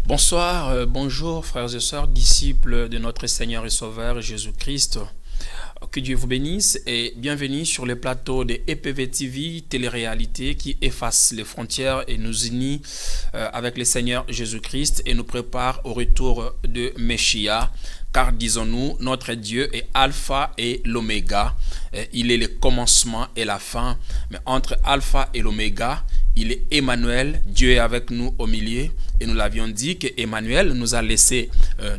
Bonsoir, bonjour frères et sœurs, disciples de notre Seigneur et Sauveur Jésus-Christ. Que Dieu vous bénisse et bienvenue sur le plateau de EPV TV, télé-réalité qui efface les frontières et nous unit avec le Seigneur Jésus-Christ et nous prépare au retour de Messia. Car disons-nous, notre Dieu est Alpha et l'Oméga. Il est le commencement et la fin. Mais entre Alpha et l'Oméga, il est Emmanuel. Dieu est avec nous au milieu. Et nous l'avions dit que Emmanuel nous a laissé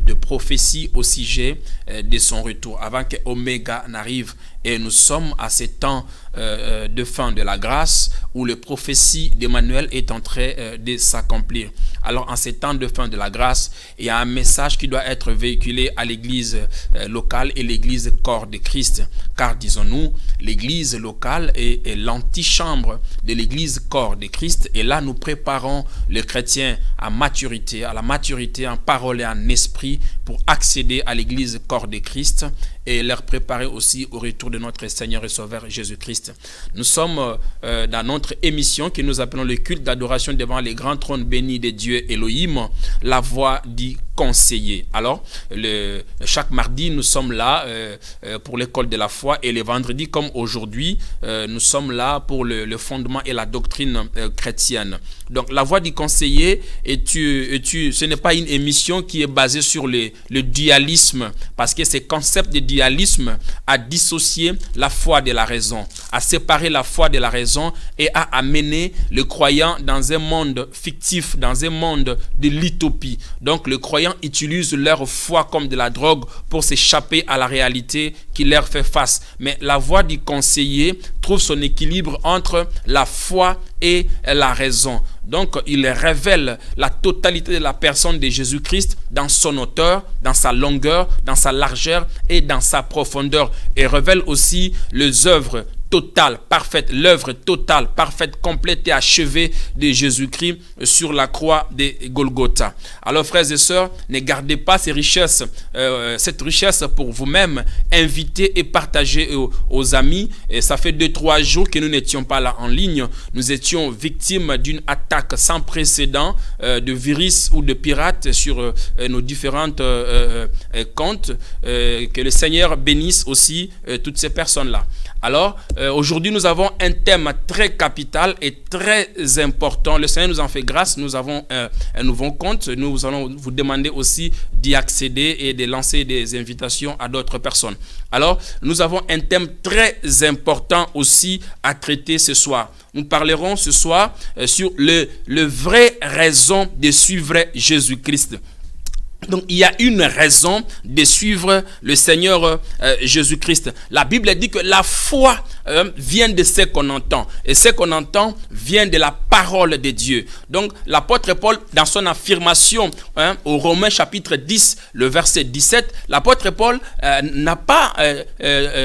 de prophéties au sujet de son retour. Avant que Oméga n'arrive. Et nous sommes à ce temps de fin de la grâce où les prophéties d'Emmanuel est en train de s'accomplir. Alors en ces temps de fin de la grâce, il y a un message qui doit être véhiculé à l'église locale et l'église corps de Christ. Car disons-nous, l'église locale est l'antichambre de l'église corps de Christ. Et là, nous préparons les chrétiens à la maturité en parole et en esprit pour accéder à l'église corps de Christ et leur préparer aussi au retour de notre Seigneur et Sauveur Jésus-Christ. Nous sommes dans notre émission que nous appelons le culte d'adoration devant les grands trônes bénis de Dieu Elohim, la voix du conseiller. Alors, chaque mardi, nous sommes là pour l'école de la foi et les vendredis, comme aujourd'hui, nous sommes là pour le fondement et la doctrine chrétienne. Donc, la voix du conseiller, ce n'est pas une émission qui est basée sur le dualisme, parce que ce concept de dualisme a dissocié la foi de la raison, a séparé la foi de la raison et a amené le croyant dans un monde fictif, dans un monde de l'utopie. Donc, le croyant utilisent leur foi comme de la drogue pour s'échapper à la réalité qui leur fait face. Mais la voix du conseiller trouve son équilibre entre la foi et la raison. Donc, il révèle la totalité de la personne de Jésus-Christ dans son hauteur, dans sa longueur, dans sa largeur et dans sa profondeur. Et révèle aussi les œuvres totale, parfaite, l'œuvre totale, parfaite, complète et achevée de Jésus-Christ sur la croix de Golgotha. Alors frères et sœurs, ne gardez pas cette richesse pour vous-même, invitez et partagez aux amis. Et ça fait 2-3 jours que nous n'étions pas là en ligne. Nous étions victimes d'une attaque sans précédent de virus ou de pirates sur nos différentes comptes. Que le Seigneur bénisse aussi toutes ces personnes-là. Alors, aujourd'hui, nous avons un thème très capital et très important. Le Seigneur nous en fait grâce. Nous avons un nouveau compte. Nous allons vous demander aussi d'y accéder et de lancer des invitations à d'autres personnes. Alors, nous avons un thème très important aussi à traiter ce soir. Nous parlerons ce soir sur le vrai raison de suivre Jésus-Christ. Donc, il y a une raison de suivre le Seigneur Jésus-Christ. La Bible dit que la foi vient de ce qu'on entend. Et ce qu'on entend vient de la parole de Dieu. Donc, l'apôtre Paul, dans son affirmation au Romains chapitre 10, le verset 17, l'apôtre Paul n'a pas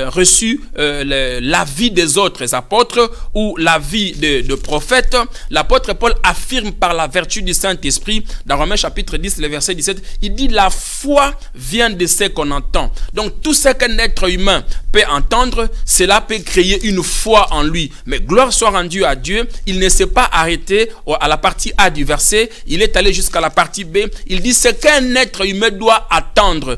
reçu l'avis des autres apôtres ou l'avis de prophètes. L'apôtre Paul affirme par la vertu du Saint-Esprit, dans Romains chapitre 10, le verset 17, il dit la foi vient de ce qu'on entend. Donc tout ce qu'un être humain peut entendre, cela peut créer une foi en lui. Mais gloire soit rendue à Dieu, il ne s'est pas arrêté à la partie A du verset, il est allé jusqu'à la partie B. Il dit ce qu'un être humain doit attendre,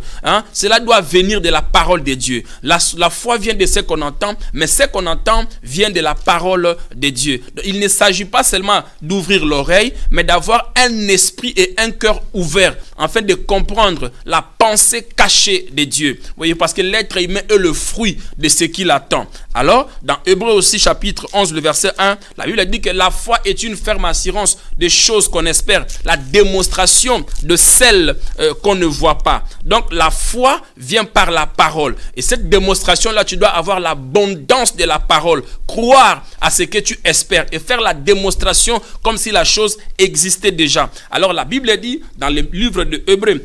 cela doit venir de la parole de Dieu. La foi vient de ce qu'on entend, mais ce qu'on entend vient de la parole de Dieu. Il ne s'agit pas seulement d'ouvrir l'oreille, mais d'avoir un esprit et un cœur ouvert afin de comprendre la pensée cachée de Dieu. Vous voyez, parce que l'être humain est le fruit de ce qu'il attend. Alors, dans Hébreux aussi, chapitre 11, le verset 1, la Bible dit que la foi est une ferme assurance des choses qu'on espère, la démonstration de celles qu'on ne voit pas. Donc, la foi vient par la parole. Et cette démonstration-là, tu dois avoir l'abondance de la parole, croire à ce que tu espères et faire la démonstration comme si la chose existait déjà. Alors, la Bible dit, dans le livre de Hébreux,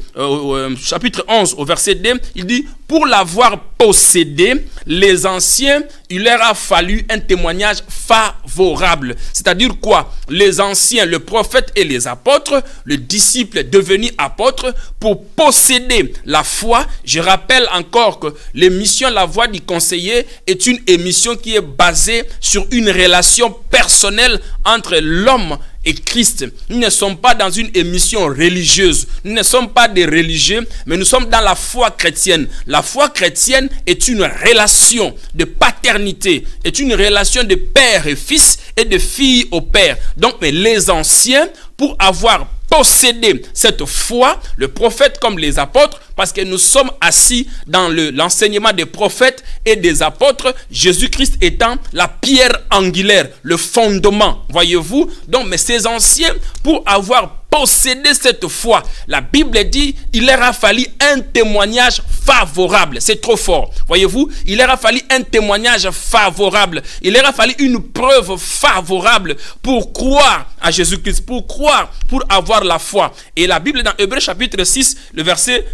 chapitre 11, au verset 2, il dit, pour l'avoir possédé, les anciens, il leur a fallu un témoignage favorable. C'est-à-dire quoi? Les anciens, le prophète et les apôtres, le disciple devenu apôtre, pour posséder la foi. Je rappelle encore que l'émission La Voix du Conseiller est une émission qui est basée sur une relation personnelle entre l'homme et Christ. Nous ne sommes pas dans une émission religieuse. Nous ne sommes pas des religieux, mais nous sommes dans la foi chrétienne. La foi chrétienne est une relation de paternité, est une relation de père et fils et de fille au père. Donc, les anciens, pour avoir possédé cette foi, le prophète comme les apôtres, parce que nous sommes assis dans l'enseignement des prophètes et des apôtres, Jésus-Christ étant la pierre angulaire, le fondement, voyez-vous. Donc, mais ces anciens, pour avoir possédé cette foi, la Bible dit, il leur a fallu un témoignage favorable. C'est trop fort, voyez-vous. Il leur a fallu un témoignage favorable. Il leur a fallu une preuve favorable pour croire à Jésus-Christ, pour croire, pour avoir la foi. Et la Bible dans Hébreux chapitre 6, le verset,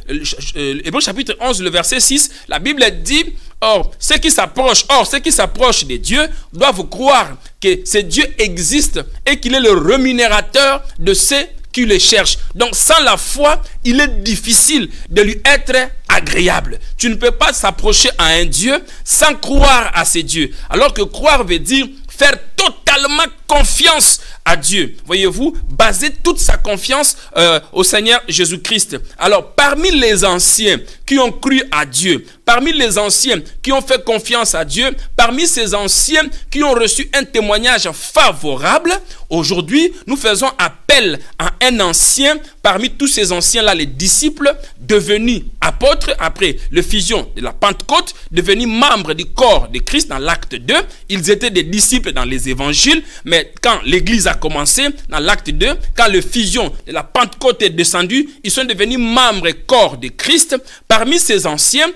Hébreux chapitre 11, le verset 6, la Bible dit, Or, ceux qui s'approchent de Dieu doivent croire que ce Dieu existe et qu'il est le rémunérateur de ceux qui le cherchent. Donc, sans la foi, il est difficile de lui être agréable. Tu ne peux pas s'approcher à un Dieu sans croire à ce Dieu. Alors que croire veut dire faire totalement confiance à Dieu. Voyez-vous, baser toute sa confiance au Seigneur Jésus-Christ. Alors, parmi les anciens qui ont cru à Dieu, parmi les anciens qui ont fait confiance à Dieu, parmi ces anciens qui ont reçu un témoignage favorable, aujourd'hui, nous faisons appel à un ancien, parmi tous ces anciens-là, les disciples, devenus apôtres après l'effusion de la Pentecôte, devenus membres du corps de Christ dans l'acte 2. Ils étaient des disciples dans les évangiles, mais quand l'église a commencé, dans l'acte 2, quand l'effusion de la Pentecôte est descendue, ils sont devenus membres et corps de Christ. Parmi ces anciens,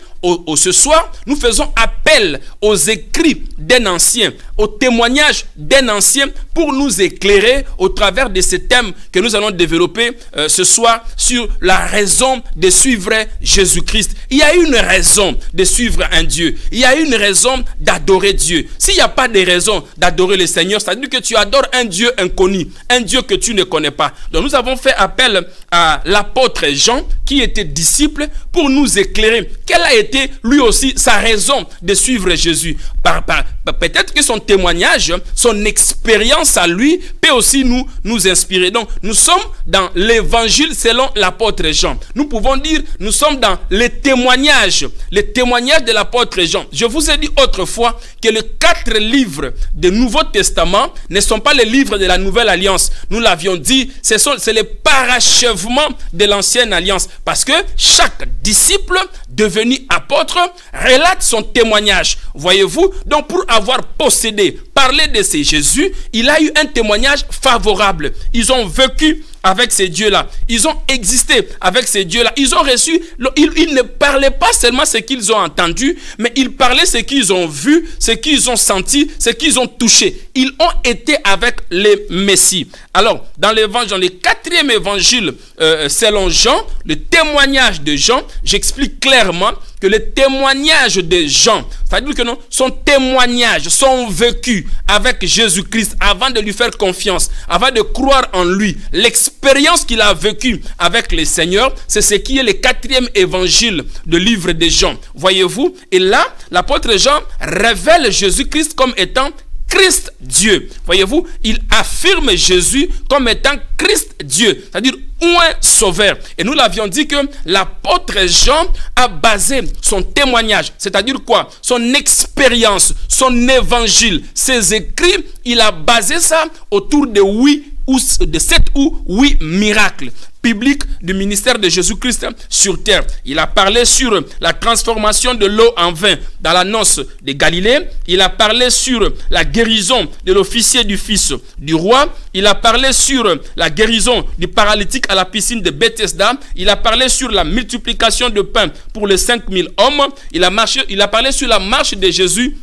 ce soir, nous faisons appel aux écrits d'un ancien, au témoignage d'un ancien pour nous éclairer au travers de ces thèmes que nous allons développer ce soir sur la raison de suivre Jésus-Christ. Il y a une raison de suivre un Dieu. Il y a une raison d'adorer Dieu. S'il n'y a pas de raison d'adorer le Seigneur, c'est-à-dire que tu adores un Dieu inconnu, un Dieu que tu ne connais pas. Donc nous avons fait appel à l'apôtre Jean qui était disciple pour nous éclairer. Quelle a été lui aussi sa raison de suivre Jésus? Peut-être que son témoignage, son expérience à lui peut aussi nous inspirer. Donc nous sommes dans l'évangile selon l'apôtre Jean. Nous pouvons dire nous sommes dans les témoignages de l'apôtre Jean. Je vous ai dit autrefois que les 4 livres du Nouveau Testament ne sont pas les livres de la Nouvelle Alliance. Nous l'avions dit, c'est le parachèvement de l'Ancienne Alliance. Parce que chaque disciple devenu apôtre relate son témoignage. Voyez-vous? Donc pour avoir possédé, parler de ces Jésus, il a eu un témoignage favorable. Ils ont vécu avec ces dieux-là. Ils ont existé avec ces dieux-là. Ils ont reçu, ils ne parlaient pas seulement ce qu'ils ont entendu, mais ils parlaient ce qu'ils ont vu, ce qu'ils ont senti, ce qu'ils ont touché. Ils ont été avec les Messies. Alors, dans l'évangile, le 4e évangile selon Jean, le témoignage de Jean, j'explique clairement que le témoignage de Jean, c'est-à-dire que non, son témoignage, son vécu avec Jésus-Christ, avant de lui faire confiance, avant de croire en lui, l'expérience qu'il a vécue avec le Seigneur, c'est ce qui est le 4e évangile de livre de Jean. Voyez-vous? Et là, l'apôtre Jean révèle Jésus-Christ comme étant Christ Dieu. Voyez-vous, il affirme Jésus comme étant Christ Dieu, c'est-à-dire un sauveur. Et nous l'avions dit que l'apôtre Jean a basé son témoignage, c'est-à-dire quoi? Son expérience, son évangile, ses écrits, il a basé ça autour de 7 ou 8 miracles. biblique du ministère de Jésus-Christ sur terre. Il a parlé sur la transformation de l'eau en vin dans la noce de Galilée. Il a parlé sur la guérison de l'officier du fils du roi. Il a parlé sur la guérison du paralytique à la piscine de Bethesda. Il a parlé sur la multiplication de pain pour les 5000 hommes. Il a parlé sur la marche de Jésus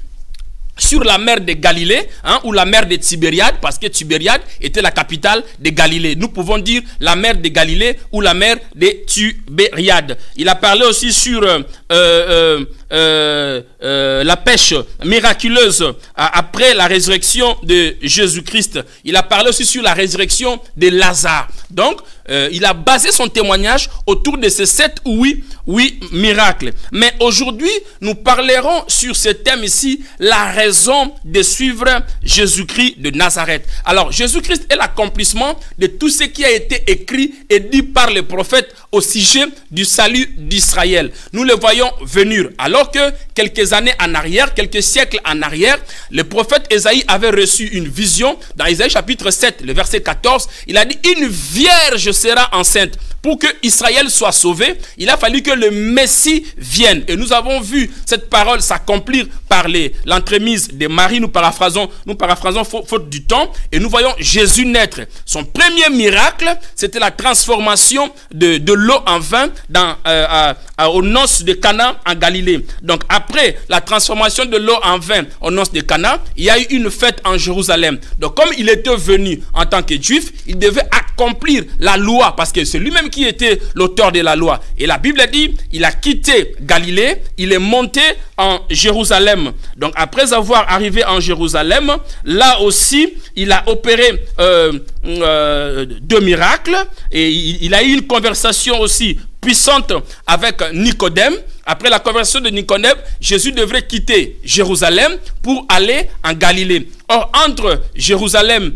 sur la mer de Galilée, ou la mer de Tibériade, parce que Tibériade était la capitale de Galilée. Nous pouvons dire la mer de Galilée ou la mer de Tibériade. Il a parlé aussi sur la pêche miraculeuse après la résurrection de Jésus-Christ. Il a parlé aussi sur la résurrection de Lazare. Donc, il a basé son témoignage autour de ces 7 ou 8 miracles. Mais aujourd'hui, nous parlerons sur ce thème ici, la raison de suivre Jésus-Christ de Nazareth. Alors, Jésus-Christ est l'accomplissement de tout ce qui a été écrit et dit par les prophètes au sujet du salut d'Israël. Nous le voyons venir. Alors que quelques années en arrière, quelques siècles en arrière, le prophète Ésaïe avait reçu une vision dans Ésaïe chapitre 7, le verset 14. Il a dit, une vierge sera enceinte. Pour que Israël soit sauvé, il a fallu que le Messie vienne. Et nous avons vu cette parole s'accomplir par l'entremise de Marie. Nous paraphrasons faute du temps. Et nous voyons Jésus naître. Son premier miracle, c'était la transformation de l'eau en vin aux noces de Cana en Galilée. Donc après la transformation de l'eau en vin aux noces de Cana, il y a eu une fête en Jérusalem. Donc comme il était venu en tant que juif, il devait accomplir la loi, parce que c'est lui-même qui était l'auteur de la loi. Et la Bible dit, il a quitté Galilée, il est monté en Jérusalem. Donc après avoir arrivé en Jérusalem, là aussi, il a opéré 2 miracles, et il a eu une conversation aussi puissante avec Nicodème. Après la conversion de Nicodème, Jésus devrait quitter Jérusalem pour aller en Galilée. Or, entre Jérusalem,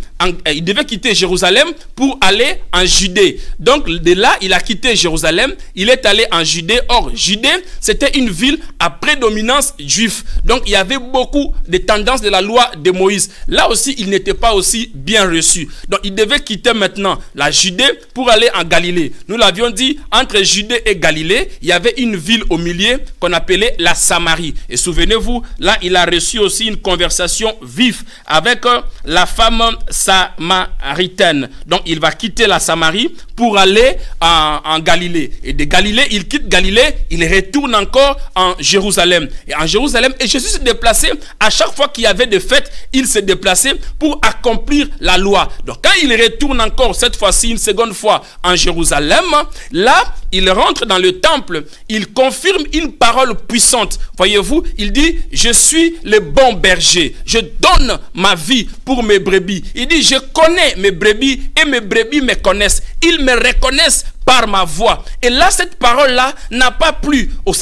il devait quitter Jérusalem pour aller en Judée. Donc, de là, il a quitté Jérusalem, il est allé en Judée. Or, Judée, c'était une ville à prédominance juive. Donc, il y avait beaucoup de tendances de la loi de Moïse. Là aussi, il n'était pas aussi bien reçu. Donc, il devait quitter maintenant la Judée pour aller en Galilée. Nous l'avions dit, entre Judée et Galilée, il y avait une ville au milieu qu'on appelait la Samarie. Et souvenez-vous, là, il a reçu aussi une conversation vive avec la femme samaritaine. Donc, il va quitter la Samarie pour aller en Galilée. Et de Galilée, il quitte Galilée, il retourne encore en Jérusalem. Et en Jérusalem, et Jésus se déplaçait, à chaque fois qu'il y avait des fêtes, il se déplaçait pour accomplir la loi. Donc, quand il retourne encore, cette fois-ci, une seconde fois en Jérusalem, là, il rentre dans le temple, il confirme une parole puissante. Voyez-vous, il dit, je suis le bon berger, je donne ma vie pour mes brebis. Il dit, je connais mes brebis et mes brebis me connaissent. Ils me reconnaissent par ma voix. Et là, cette parole-là n'a pas plu aux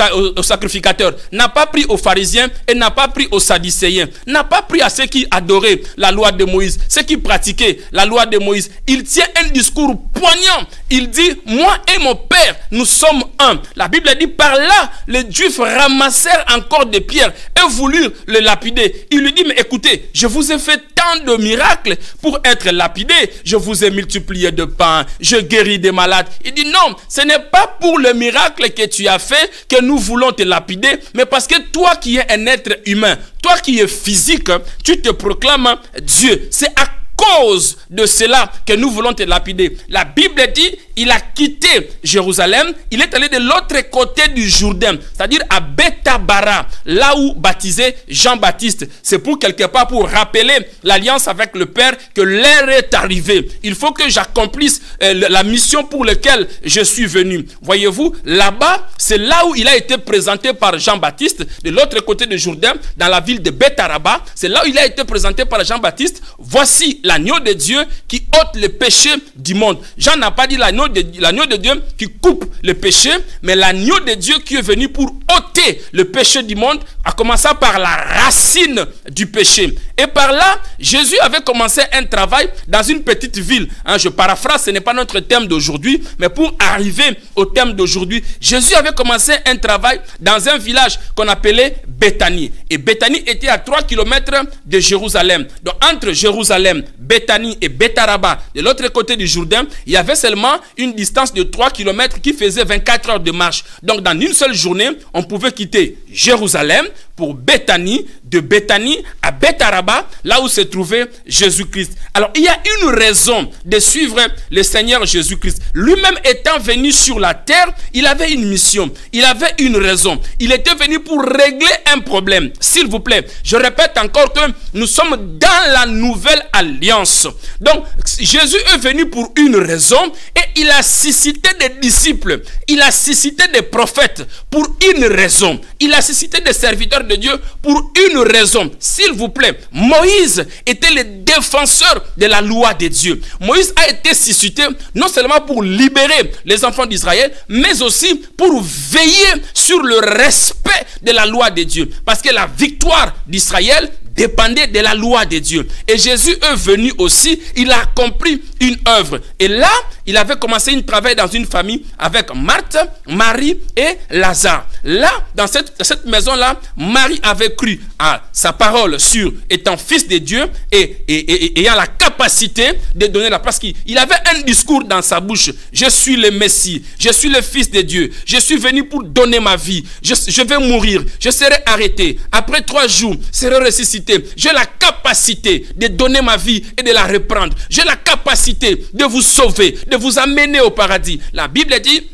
sacrificateurs, n'a pas pris aux pharisiens et n'a pas pris aux sadducéens, n'a pas pris à ceux qui adoraient la loi de Moïse, ceux qui pratiquaient la loi de Moïse. Il tient un discours poignant. Il dit, moi et mon Père, nous sommes un. La Bible dit, par là, les Juifs ramassèrent encore des pierres et voulurent le lapider. Il lui dit, mais écoutez, je vous ai fait tant de miracles pour être lapidé. Je vous ai multiplié de pain, je guéris des malades. Il dit non, ce n'est pas pour le miracle que tu as fait que nous voulons te lapider, mais parce que toi qui es un être humain, toi qui es physique, tu te proclames Dieu. C'est à cause de cela que nous voulons te lapider. La Bible dit, il a quitté Jérusalem, il est allé de l'autre côté du Jourdain, c'est-à-dire à Bethabara, là où baptisait Jean-Baptiste. C'est pour quelque part pour rappeler l'alliance avec le Père que l'heure est arrivée. Il faut que j'accomplisse la mission pour laquelle je suis venu. Voyez-vous, là-bas, c'est là où il a été présenté par Jean-Baptiste, de l'autre côté du Jourdain, dans la ville de Bethabara. C'est là où il a été présenté par Jean-Baptiste. Voici l'agneau de Dieu qui ôte le péché du monde. Jean n'a pas dit l'agneau de Dieu qui coupe le péché, mais l'agneau de Dieu qui est venu pour ôter le péché du monde, a commencé par la racine du péché. Et par là, Jésus avait commencé un travail dans une petite ville. Je paraphrase, ce n'est pas notre thème d'aujourd'hui, mais pour arriver au thème d'aujourd'hui, Jésus avait commencé un travail dans un village qu'on appelait Béthanie. Et Béthanie était à 3 km de Jérusalem. Donc entre Jérusalem, Béthanie et Betharaba, de l'autre côté du Jourdain, il y avait seulement une distance de 3 km qui faisait 24 heures de marche. Donc dans une seule journée, on pouvait quitter Jérusalem pour Béthanie, de Béthanie à Betharaba, là où se trouvait Jésus-Christ. Alors il y a une raison de suivre le Seigneur Jésus-Christ. Lui-même étant venu sur la terre, il avait une mission, il avait une raison. Il était venu pour régler un problème. S'il vous plaît, je répète encore que nous sommes dans la nouvelle alliance. Donc Jésus est venu pour une raison et il a suscité des disciples, il a suscité des prophètes pour une raison. Il a suscité des serviteurs de Dieu pour une raison. S'il vous plaît, Moïse était le défenseur de la loi de Dieu. Moïse a été suscité non seulement pour libérer les enfants d'Israël, mais aussi pour veiller sur le respect de la loi de Dieu. Parce que la victoire d'Israël dépendait de la loi de Dieu. Et Jésus est venu aussi, il a accompli une œuvre. Et là, il avait commencé un travail dans une famille avec Marthe, Marie et Lazare. Là, dans cette maison-là, Marie avait cru à sa parole sur étant fils de Dieu et ayant la capacité de donner la place. Il avait un discours dans sa bouche. Je suis le Messie, je suis le fils de Dieu, je suis venu pour donner ma vie, je vais mourir, je serai arrêté. Après 3 jours, je serai ressuscité. J'ai la capacité de donner ma vie et de la reprendre. J'ai la capacité de vous sauver, de vous amener au paradis. La Bible dit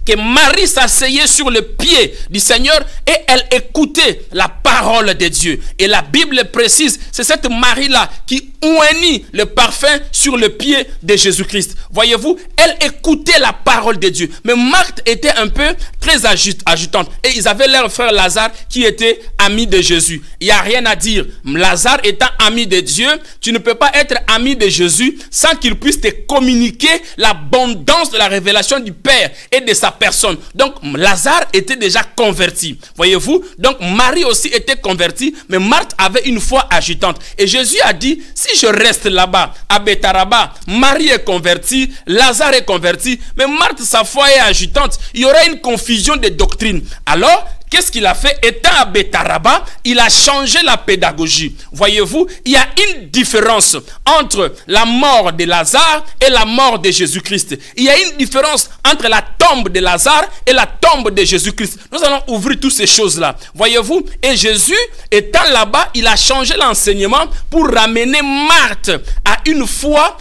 que Marie s'asseyait sur le pied du Seigneur et elle écoutait la parole de Dieu. Et la Bible précise, c'est cette Marie-là qui oignit le parfum sur le pied de Jésus-Christ. Voyez-vous, elle écoutait la parole de Dieu. Mais Marthe était un peu très agitante. Et ils avaient leur frère Lazare qui était ami de Jésus. Il n'y a rien à dire. Lazare étant ami de Dieu, tu ne peux pas être ami de Jésus sans qu'il puisse te communiquer l'abondance de la révélation du Père et de sa personne. Donc Lazare était déjà converti. Voyez-vous, donc Marie aussi était convertie, mais Marthe avait une foi agitante. Et Jésus a dit, si je reste là-bas, à Betharaba, Marie est convertie, Lazare est converti, mais Marthe, sa foi est agitante. Il y aura une confusion de doctrines. Alors, qu'est-ce qu'il a fait? Étant à Betharaba, il a changé la pédagogie. Voyez-vous, il y a une différence entre la mort de Lazare et la mort de Jésus-Christ. Il y a une différence entre la tombe de Lazare et la tombe de Jésus-Christ. Nous allons ouvrir toutes ces choses-là. Voyez-vous, et Jésus, étant là-bas, il a changé l'enseignement pour ramener Marthe à une foi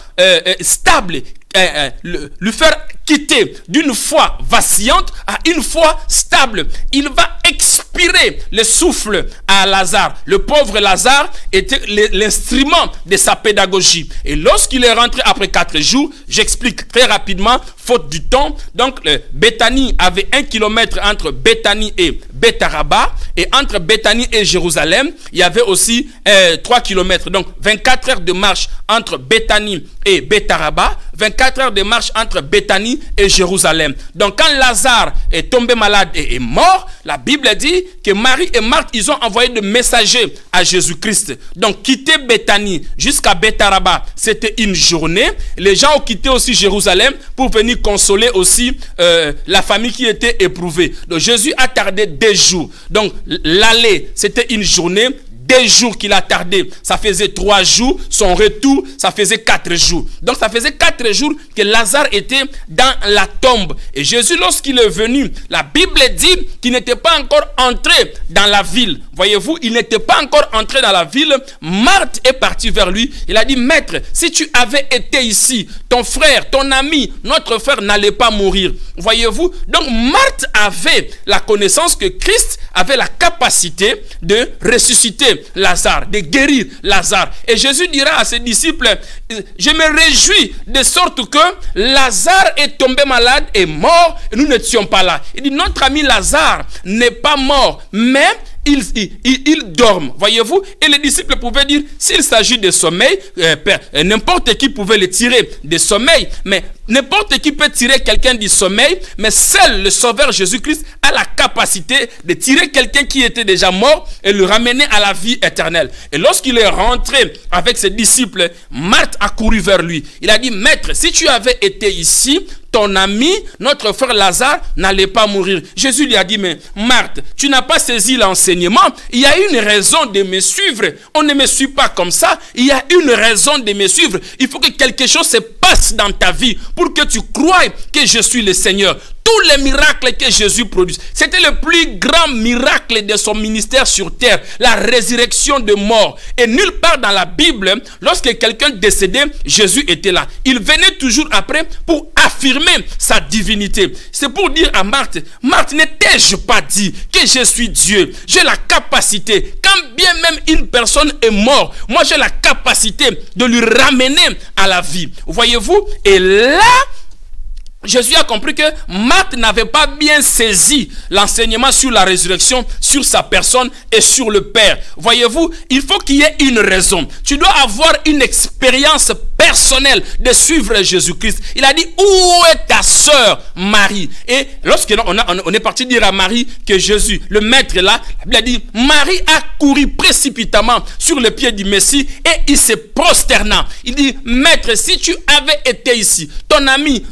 stable, lui faire quitter d'une foi vacillante à une foi stable. Il va expirer le souffle à Lazare. Le pauvre Lazare était l'instrument de sa pédagogie. Et lorsqu'il est rentré après 4 jours, j'explique très rapidement, faute du temps. Donc, Béthanie avait 1 kilomètre entre Béthanie et Betharaba. Et entre Béthanie et Jérusalem, il y avait aussi 3 kilomètres. Donc, 24 heures de marche entre Béthanie et Betharaba. 24 heures de marche entre Béthanie et Jérusalem. Donc quand Lazare est tombé malade et est mort, la Bible dit que Marie et Marthe, ils ont envoyé des messagers à Jésus-Christ. Donc quitter Béthanie jusqu'à Betharaba, c'était une journée. Les gens ont quitté aussi Jérusalem pour venir consoler aussi la famille qui était éprouvée. Donc Jésus a tardé 2 jours. Donc l'aller, c'était une journée. 2 jours qu'il a tardé, ça faisait 3 jours. Son retour, ça faisait 4 jours. Donc ça faisait 4 jours que Lazare était dans la tombe. Et Jésus, lorsqu'il est venu, la Bible dit qu'il n'était pas encore entré dans la ville. Voyez-vous, il n'était pas encore entré dans la ville. Marthe est partie vers lui. Il a dit, maître, si tu avais été ici, ton frère, ton ami, notre frère n'allait pas mourir. Voyez-vous, donc Marthe avait la connaissance que Christ avait la capacité de ressusciter Lazare, de guérir Lazare. Et Jésus dira à ses disciples, je me réjouis de sorte que Lazare est tombé malade et mort et nous n'étions pas là. Il dit, notre ami Lazare n'est pas mort, mais il dorment, voyez-vous. Et les disciples pouvaient dire, s'il s'agit de sommeil, n'importe qui pouvait le tirer de sommeil, mais n'importe qui peut tirer quelqu'un du sommeil, mais seul le Sauveur Jésus-Christ a la capacité de tirer quelqu'un qui était déjà mort et le ramener à la vie éternelle. Et lorsqu'il est rentré avec ses disciples, Marthe a couru vers lui. Il a dit, maître, si tu avais été ici, ton ami, notre frère Lazare, n'allait pas mourir. Jésus lui a dit, mais Marthe, tu n'as pas saisi l'enseignement. Il y a une raison de me suivre. On ne me suit pas comme ça. Il y a une raison de me suivre. Il faut que quelque chose se passe dans ta vie pour que tu croies que je suis le Seigneur. Tous les miracles que Jésus produit, c'était le plus grand miracle de son ministère sur terre, la résurrection de mort. Et nulle part dans la Bible, lorsque quelqu'un décédait, Jésus était là. Il venait toujours après pour affirmer sa divinité. C'est pour dire à Marthe, Marthe, ne t'ai-je pas dit que je suis Dieu? J'ai la capacité, quand bien même une personne est morte, moi j'ai la capacité de lui ramener à la vie. Voyez-vous? Et là, Jésus a compris que Marthe n'avait pas bien saisi l'enseignement sur la résurrection, sur sa personne et sur le Père. Voyez-vous, il faut qu'il y ait une raison. Tu dois avoir une expérience personnelle de suivre Jésus-Christ. Il a dit, où est ta sœur Marie? Et lorsqu'on est parti dire à Marie que Jésus, le maître est là, il a dit, Marie a couru précipitamment sur le pied du Messie et il se prosterna. Il dit, maître, si tu avais été ici, ton ami,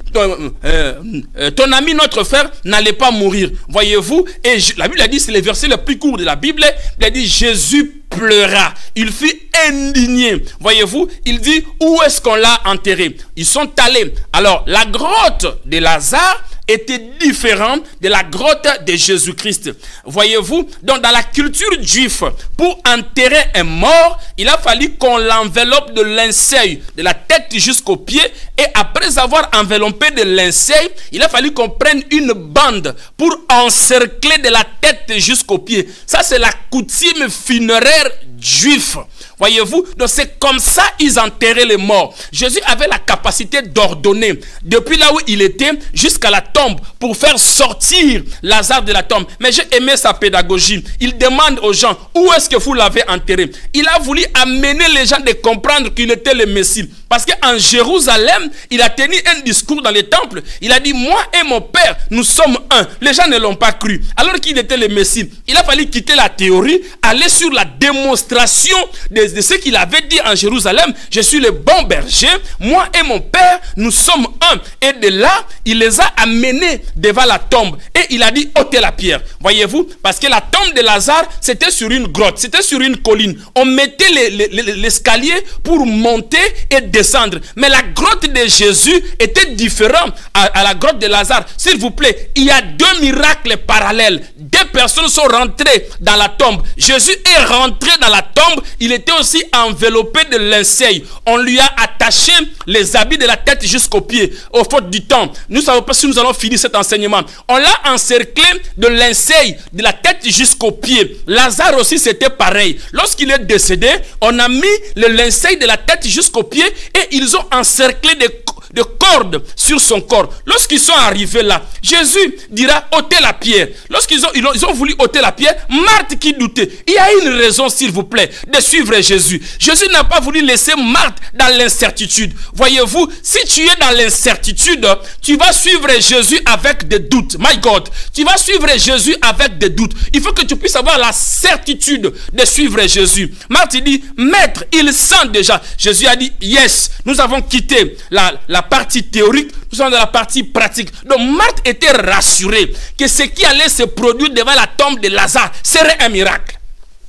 notre frère, n'allait pas mourir. Voyez-vous? Et la Bible a dit, c'est le verset le plus court de la Bible, il a dit, Jésus pleura. Il fut indigné. Voyez-vous? Il dit, où est-ce qu'on l'a enterré? Ils sont allés. Alors, la grotte de Lazare était différente de la grotte de Jésus-Christ. Voyez-vous? Donc, dans la culture juive, pour enterrer un mort, il a fallu qu'on l'enveloppe de linceul, de la tête jusqu'aux pieds. Et après avoir enveloppé de linceul, il a fallu qu'on prenne une bande pour encercler de la tête jusqu'aux pieds. Ça, c'est la coutume funéraire juive. Voyez-vous? Donc c'est comme ça ils enterraient les morts. Jésus avait la capacité d'ordonner depuis là où il était jusqu'à la tombe pour faire sortir Lazare de la tombe. Mais j'ai aimé sa pédagogie. Il demande aux gens, où est-ce que vous l'avez enterré? Il a voulu amener les gens de comprendre qu'il était le Messie. Parce qu'en Jérusalem, il a tenu un discours dans les temples. Il a dit, moi et mon Père, nous sommes un. Les gens ne l'ont pas cru. Alors qu'il était le Messie, il a fallu quitter la théorie, aller sur la démonstration de ce qu'il avait dit en Jérusalem. Je suis le bon berger, moi et mon Père, nous sommes un. Et de là, il les a amenés devant la tombe. Et il a dit, ôtez la pierre. Voyez-vous? Parce que la tombe de Lazare, c'était sur une grotte, c'était sur une colline. On mettait l'escalier pour monter et descendre. Mais la grotte de Jésus était différente à la grotte de Lazare. S'il vous plaît, il y a deux miracles parallèles. Deux personnes sont rentrées dans la tombe. Jésus est rentré dans la tombe. Il était aussi enveloppé de linceul. On lui a attaché les habits de la tête jusqu'aux pieds. Au faute du temps, nous ne savons pas si nous allons finir cet enseignement. On l'a encerclé de linceul de la tête jusqu'aux pieds. Lazare aussi, c'était pareil. Lorsqu'il est décédé, on a mis le linceul de la tête jusqu'aux pieds et ils ont encerclé de cordes sur son corps. Lorsqu'ils sont arrivés là, Jésus dira, ôtez la pierre. Lorsqu'ils ont voulu ôter la pierre, Marthe qui doutait. Il y a une raison, s'il vous plaît, de suivre Jésus. Jésus n'a pas voulu laisser Marthe dans l'incertitude. Voyez-vous, si tu es dans l'incertitude, tu vas suivre Jésus avec des doutes. My God, tu vas suivre Jésus avec des doutes. Il faut que tu puisses avoir la certitude de suivre Jésus. Marthe dit, maître, il sent déjà. Jésus a dit, yes, nous avons quitté la partie théorique, nous sommes dans la partie pratique. Donc Marthe était rassurée que ce qui allait se produire devant la tombe de Lazare serait un miracle.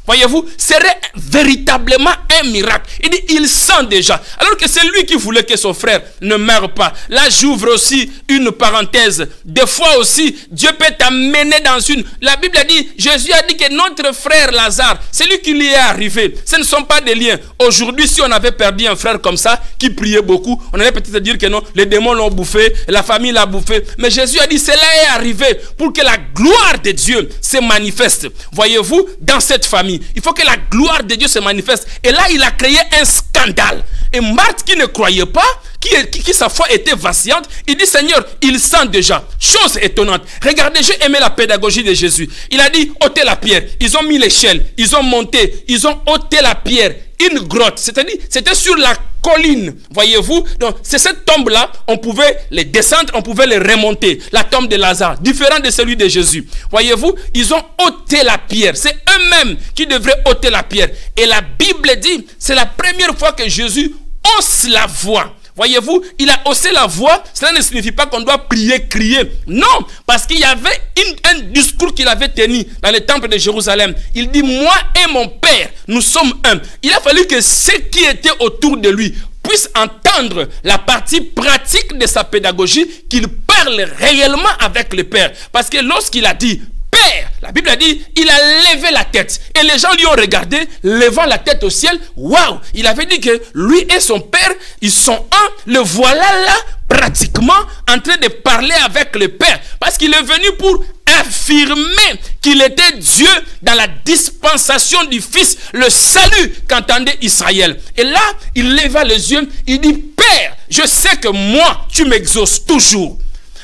Voyez-vous, serait véritablement un miracle. Il dit, il sent déjà. Alors que c'est lui qui voulait que son frère ne meure pas. Là, j'ouvre aussi une parenthèse. Des fois aussi, Dieu peut t'amener dans une... La Bible a dit, Jésus a dit que notre frère Lazare, c'est lui qui lui est arrivé. Ce ne sont pas des liens. Aujourd'hui, si on avait perdu un frère comme ça, qui priait beaucoup, on allait peut-être dire que non, les démons l'ont bouffé, la famille l'a bouffé. Mais Jésus a dit, cela est arrivé pour que la gloire de Dieu se manifeste. Voyez-vous, dans cette famille. Il faut que la gloire de Dieu se manifeste. Et là, il a créé un scandale. Et Marthe, qui ne croyait pas, qui sa foi était vacillante, il dit, Seigneur, il sent déjà. Chose étonnante. Regardez, j'ai aimé la pédagogie de Jésus. Il a dit, ôtez la pierre. Ils ont mis l'échelle. Ils ont monté. Ils ont ôté la pierre. Une grotte. C'est-à-dire, c'était sur la colline. Voyez-vous? Donc, c'est cette tombe-là, on pouvait les descendre, on pouvait les remonter. La tombe de Lazare, différent de celui de Jésus. Voyez-vous? Ils ont ôté la pierre. C'est eux-mêmes qui devraient ôter la pierre. Et la Bible dit, c'est la première fois que Jésus hausse la voix. Voyez-vous, il a haussé la voix. Cela ne signifie pas qu'on doit prier, crier. Non, parce qu'il y avait un discours qu'il avait tenu dans le temple de Jérusalem. Il dit, moi et mon Père, nous sommes un. Il a fallu que ceux qui étaient autour de lui puissent entendre la partie pratique de sa pédagogie, qu'il parle réellement avec le Père. Parce que lorsqu'il a dit Père, la Bible a dit, il a levé la tête. Et les gens lui ont regardé, levant la tête au ciel. Waouh! Il avait dit que lui et son Père, ils sont un. Le voilà là, pratiquement, en train de parler avec le Père. Parce qu'il est venu pour affirmer qu'il était Dieu dans la dispensation du Fils, le salut qu'entendait Israël. Et là, il leva les yeux, il dit, Père, je sais que moi, tu m'exauces toujours.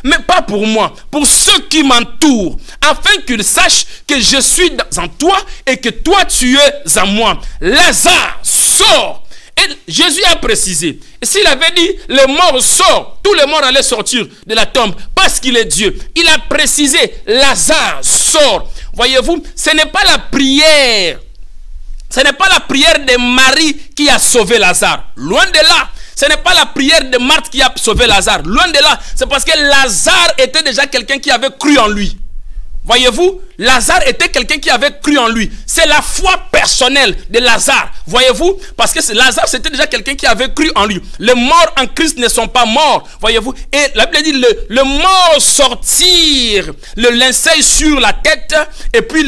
Mais pas pour moi, pour ceux qui m'entourent, afin qu'ils sachent que je suis en toi et que toi tu es en moi. Lazare, sort. Et Jésus a précisé, s'il avait dit, les morts sortent, tous les morts allaient sortir de la tombe, parce qu'il est Dieu. Il a précisé, Lazare, sort. Voyez-vous, ce n'est pas la prière. Ce n'est pas la prière de Marie qui a sauvé Lazare. Loin de là. Ce n'est pas la prière de Marthe qui a sauvé Lazare. Loin de là. C'est parce que Lazare était déjà quelqu'un qui avait cru en lui. Voyez-vous, Lazare était quelqu'un qui avait cru en lui. C'est la foi personnelle de Lazare. Voyez-vous, parce que Lazare, c'était déjà quelqu'un qui avait cru en lui. Les morts en Christ ne sont pas morts. Voyez-vous, et la Bible dit, le mort sortir, le linceul sur la tête, et puis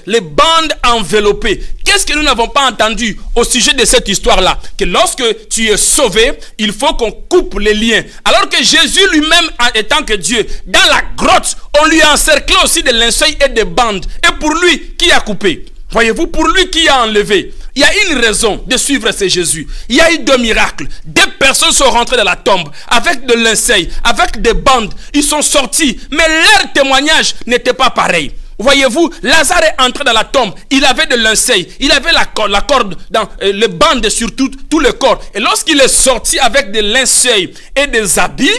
les bandes enveloppées. Qu'est-ce que nous n'avons pas entendu au sujet de cette histoire-là? Que lorsque tu es sauvé, il faut qu'on coupe les liens. Alors que Jésus lui-même, étant que Dieu, dans la grotte, on lui a encerclé aussi des linceuls et des bandes. Et pour lui, qui a coupé? Voyez-vous, pour lui qui a enlevé. Il y a une raison de suivre ce Jésus. Il y a eu 2 miracles. 2 personnes sont rentrées dans la tombe avec de linceul, avec des bandes. Ils sont sortis, mais leur témoignage n'était pas pareil. Voyez-vous, Lazare est entré dans la tombe. Il avait de linceul, il avait la corde dans les bandes sur tout le corps. Et lorsqu'il est sorti avec des linceuls et des habits,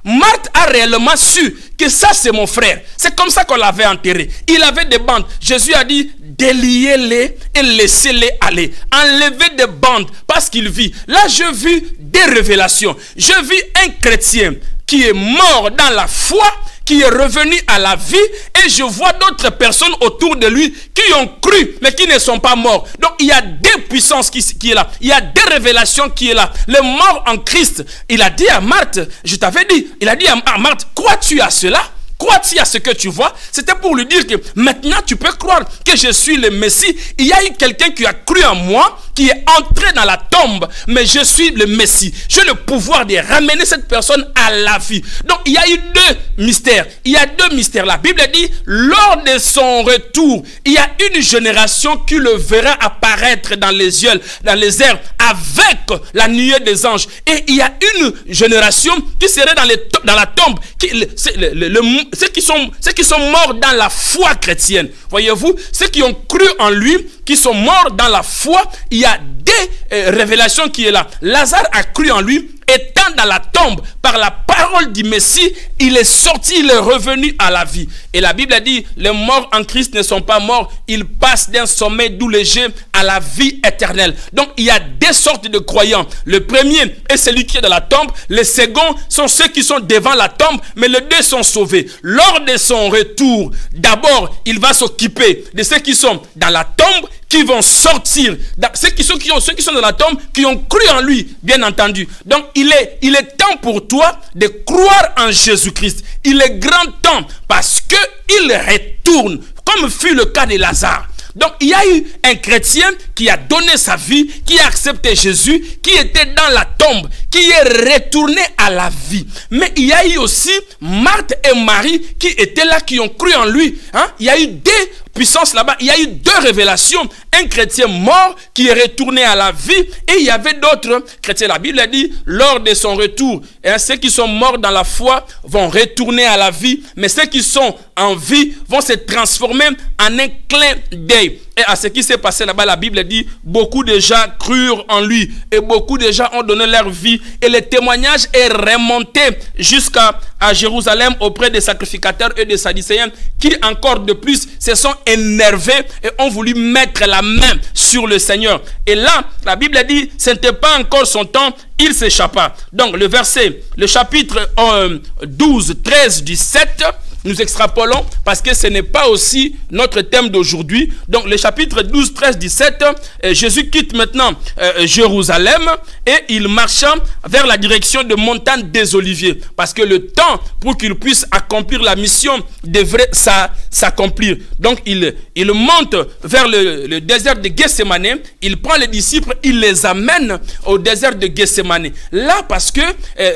Marthe a réellement su que ça c'est mon frère. C'est comme ça qu'on l'avait enterré. Il avait des bandes. Jésus a dit, déliez-les et laissez-les aller. Enlevez des bandes parce qu'il vit. Là, je vis des révélations. Je vis un chrétien qui est mort dans la foi, qui est revenu à la vie, et je vois d'autres personnes autour de lui qui ont cru, mais qui ne sont pas morts. Donc il y a 2 puissances qui est là. Il y a 2 révélations qui est là. Le mort en Christ, il a dit à Marthe, je t'avais dit, il a dit à Marthe, crois-tu à cela? Crois-tu à ce que tu vois? C'était pour lui dire que maintenant tu peux croire que je suis le Messie. Il y a eu quelqu'un qui a cru en moi, qui est entré dans la tombe, mais je suis le Messie. J'ai le pouvoir de ramener cette personne à la vie. Donc il y a eu 2 mystères. Il y a 2 mystères. La Bible dit, lors de son retour, il y a une génération qui le verra apparaître dans les yeux, dans les airs, avec la nuée des anges. Et il y a une génération qui serait dans la tombe, ceux qui sont morts dans la foi chrétienne. Voyez-vous, ceux qui ont cru en lui, qui sont morts dans la foi, il y a 2 révélations qui est là. Lazare a cru en lui, étant dans la tombe, par la parole du Messie, il est sorti, il est revenu à la vie. Et la Bible a dit, les morts en Christ ne sont pas morts, ils passent d'un sommeil doux léger à la vie éternelle. Donc il y a 2 sortes de croyants. Le premier est celui qui est dans la tombe, les seconds sont ceux qui sont devant la tombe, mais les 2 sont sauvés. Lors de son retour, d'abord, il va s'occuper de ceux qui sont dans la tombe, qui vont sortir, ceux qui sont dans la tombe, qui ont cru en lui, bien entendu. Donc il est temps pour toi de croire en Jésus-Christ. Il est grand temps parce que il retourne, comme fut le cas de Lazare. Donc il y a eu un chrétien qui a donné sa vie, qui a accepté Jésus, qui était dans la tombe, qui est retourné à la vie. Mais il y a eu aussi Marthe et Marie qui étaient là, qui ont cru en lui. Il y a eu 2 puissances là-bas. Il y a eu 2 révélations. Un chrétien mort qui est retourné à la vie, et il y avait d'autres chrétiens. La Bible a dit, lors de son retour, ceux qui sont morts dans la foi vont retourner à la vie, mais ceux qui sont en vie vont se transformer en un clin d'œil. et à ce qui s'est passé là-bas, la Bible dit, beaucoup de gens crurent en lui et beaucoup de gens ont donné leur vie et le témoignage est remonté jusqu'à Jérusalem auprès des sacrificateurs et des sadducéens qui encore de plus se sont énervés et ont voulu mettre la main sur le Seigneur. Et là, la Bible dit, ce n'était pas encore son temps, il s'échappa. Donc le chapitre 12, 13, 17, nous extrapolons parce que ce n'est pas aussi notre thème d'aujourd'hui. Donc le chapitre 12, 13, 17, Jésus quitte maintenant Jérusalem et il marcha vers la direction de montagne des Oliviers. Parce que le temps pour qu'il puisse accomplir la mission devrait s'accomplir. Donc il monte vers le désert de Gethsémane, il prend les disciples, il les amène au désert de Gethsémane. Là parce que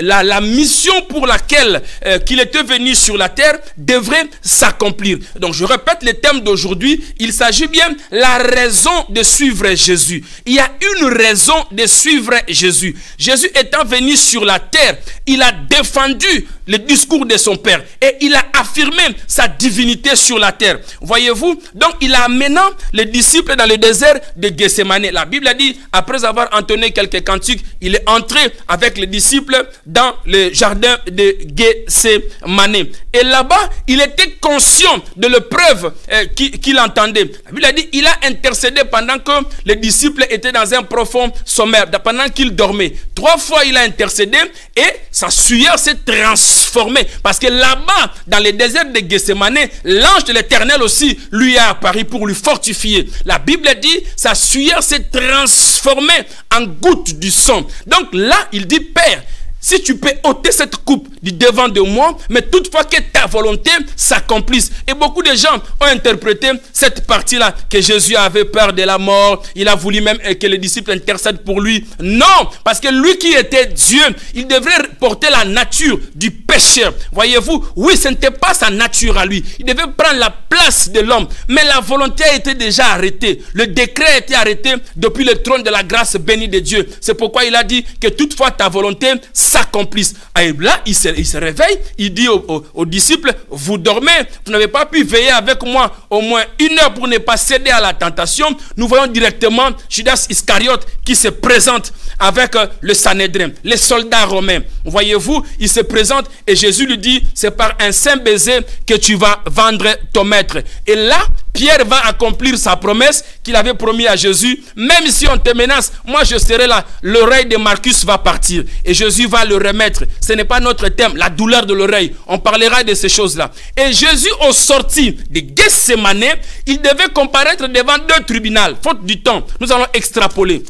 la mission pour laquelle qu'il était venu sur la terre devrait s'accomplir. Donc je répète le thème d'aujourd'hui, il s'agit bien de la raison de suivre Jésus. Il y a une raison de suivre Jésus. Jésus étant venu sur la terre, il a défendu le discours de son Père et il a affirmé sa divinité sur la terre. Voyez-vous, donc il a amené les disciples dans le désert de Gethsémane. La Bible a dit, après avoir entonné quelques cantiques, il est entré avec les disciples dans le jardin de Gethsémane. Et là-bas, il était conscient de l'épreuve qu'il entendait. La Bible a dit, il a intercédé pendant que les disciples étaient dans un profond sommeil, pendant qu'ils dormaient. 3 fois, il a intercédé et sa sueur s'est transformée. Parce que là-bas, dans le désert de Gethsémane, l'ange de l'Éternel aussi lui a apparu pour lui fortifier. La Bible dit, sa sueur s'est transformée en goutte du sang. Donc là, il dit, Père, si tu peux ôter cette coupe du devant de moi, mais toutefois que ta volonté s'accomplisse. Et beaucoup de gens ont interprété cette partie-là, que Jésus avait peur de la mort. Il a voulu même que les disciples intercèdent pour lui. Non, parce que lui qui était Dieu, il devrait porter la nature du pécheur. Voyez-vous, oui, ce n'était pas sa nature à lui. Il devait prendre la place de l'homme. Mais la volonté a été déjà arrêtée. Le décret a été arrêté depuis le trône de la grâce bénie de Dieu. C'est pourquoi il a dit que toutefois ta volonté s'accomplisse. Et là, il se réveille, il dit aux disciples, vous dormez, vous n'avez pas pu veiller avec moi au moins 1 heure pour ne pas céder à la tentation. Nous voyons directement Judas Iscariote qui se présente avec le Sanhédrin, les soldats romains. Voyez-vous, il se présente et Jésus lui dit, c'est par un saint baiser que tu vas vendre ton maître. Et là, Pierre va accomplir sa promesse qu'il avait promis à Jésus. Même si on te menace, moi je serai là. L'oreille de Marcus va partir et Jésus va le remettre. Ce n'est pas notre thème, la douleur de l'oreille. On parlera de ces choses-là. Et Jésus, au sorti de Gethsémane, il devait comparaître devant 2 tribunaux. Faute du temps, nous allons extrapoler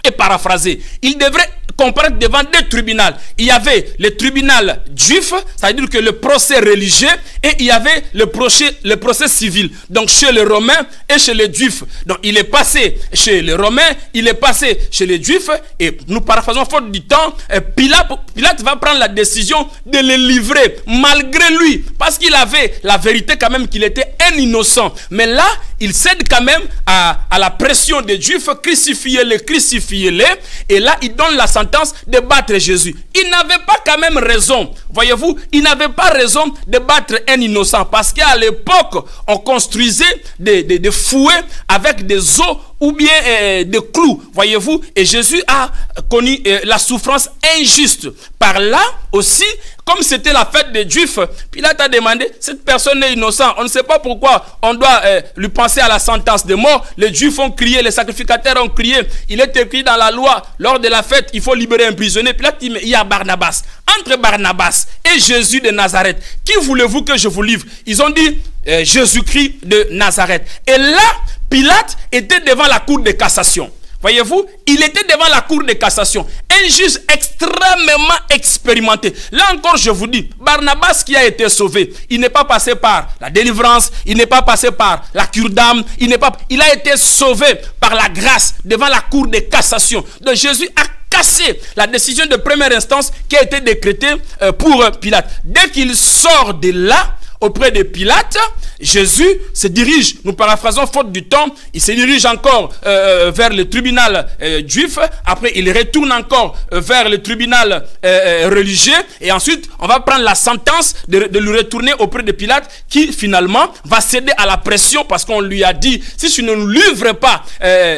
et paraphraser. Il devrait comparaître devant 2 tribunaux. Il y avait le tribunal juif, c'est-à-dire que le procès religieux, et il y avait le procès civil. Donc chez les Romains et chez les Juifs. Donc il est passé chez les Romains, il est passé chez les Juifs, et nous paraphrasons faute du temps, Pilate va prendre la décision de le livrer, malgré lui, parce qu'il avait la vérité quand même qu'il était un innocent. Mais là, il cède quand même à la pression des Juifs, crucifiez-les, et là, il donne la sentence de battre Jésus. Il n'avait pas quand même raison, voyez-vous, il n'avait pas raison de battre un innocent, parce qu'à l'époque, on construisait des fouets avec des os ou bien des clous, voyez-vous, et Jésus a connu la souffrance injuste. Par là aussi, comme c'était la fête des Juifs, Pilate a demandé, cette personne est innocente, on ne sait pas pourquoi on doit lui penser à la sentence de mort. Les Juifs ont crié, les sacrificateurs ont crié, il est écrit dans la loi, lors de la fête, il faut libérer un prisonnier. Pilate dit, mais il y a Barnabas. Entre Barnabas et Jésus de Nazareth, qui voulez-vous que je vous livre? Ils ont dit, Jésus-Christ de Nazareth. Et là, Pilate était devant la cour de cassation. Voyez-vous, il était devant la cour de cassation. Un juge extrêmement expérimenté. Là encore, je vous dis, Barnabas qui a été sauvé, il n'est pas passé par la délivrance, il n'est pas passé par la cure d'âme, il a été sauvé par la grâce devant la cour de cassation. Donc Jésus a cassé la décision de première instance qui a été décrétée pour Pilate. Dès qu'il sort de là, auprès de Pilate, Jésus se dirige, nous paraphrasons faute du temps, il se dirige encore vers le tribunal juif, après il retourne encore vers le tribunal religieux, et ensuite on va prendre la sentence de lui retourner auprès de Pilate, qui finalement va céder à la pression, parce qu'on lui a dit, si tu ne nous livres pas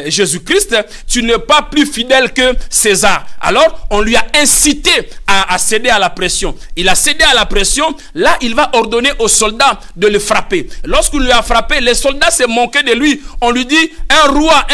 Jésus-Christ, tu n'es pas plus fidèle que César. Alors on lui a incité à céder à la pression. Il a cédé à la pression. Là il va ordonner aux soldats de le frapper. Lorsqu'on lui a frappé, les soldats se moquaient de lui. On lui dit un roi,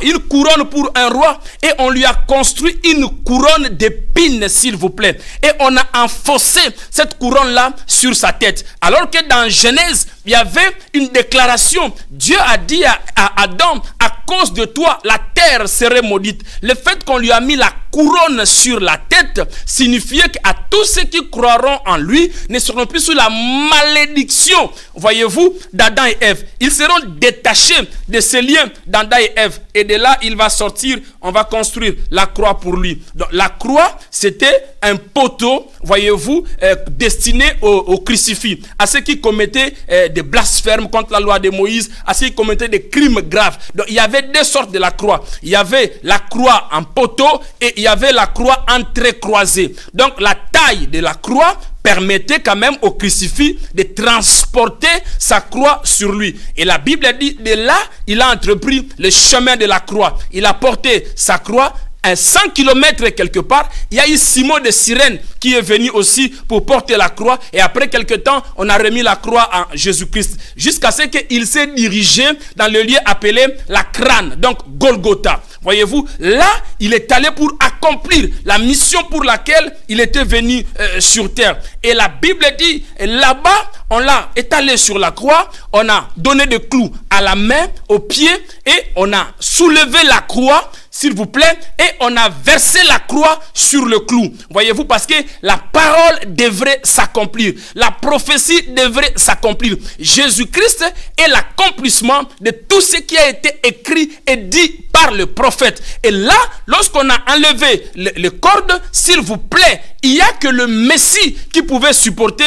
une couronne pour un roi, et on lui a construit une couronne d'épines, s'il vous plaît, et on a enfoncé cette couronne là sur sa tête. Alors que dans Genèse il y avait une déclaration. Dieu a dit à Adam, à cause de toi la terre serait maudite. Le fait qu'on lui a mis la couronne sur la tête signifiait qu'à tous ceux qui croiront en lui ne seront plus sous la malédiction, voyez-vous, d'Adam et Ève. Ils seront détachés de ces liens d'Adam et Ève, et de là il va sortir, on va construire la croix pour lui. Donc la croix c'était un poteau, voyez-vous, destiné au crucifix, à ceux qui commettaient des blasphèmes contre la loi de Moïse, à ceux qui commettaient des crimes graves. Donc il y avait deux sortes de la croix. Il y avait la croix en poteau et il y avait la croix entrecroisée. Donc la taille de la croix permettait quand même au crucifix de transporter sa croix sur lui. Et la Bible dit, de là, il a entrepris le chemin de la croix. Il a porté sa croix à 100 km quelque part. Il y a eu Simon de Cyrène qui est venu aussi pour porter la croix. Et après quelque temps, on a remis la croix à Jésus-Christ. Jusqu'à ce qu'il s'est dirigé dans le lieu appelé la crâne, donc Golgotha. Voyez-vous, là, il est allé pour accomplir la mission pour laquelle il était venu sur terre. Et la Bible dit, là-bas, on l'a étalé sur la croix, on a donné des clous à la main, aux pieds, et on a soulevé la croix, s'il vous plaît, et on a versé la croix sur le clou. Voyez-vous, parce que la parole devrait s'accomplir. La prophétie devrait s'accomplir. Jésus-Christ est l'accomplissement de tout ce qui a été écrit et dit par le prophète. Et là, lorsqu'on a enlevé les cordes, s'il vous plaît, il n'y a que le Messie qui pouvait supporter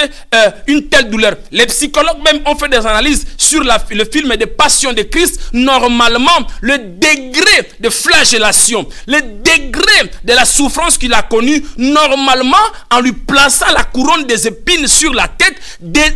une telle douleur. Les psychologues même ont fait des analyses sur le film de Passion de Christ. Normalement, le degré de flagellation, le degré de la souffrance qu'il a connue, normalement, en lui plaçant la couronne des épines sur la tête,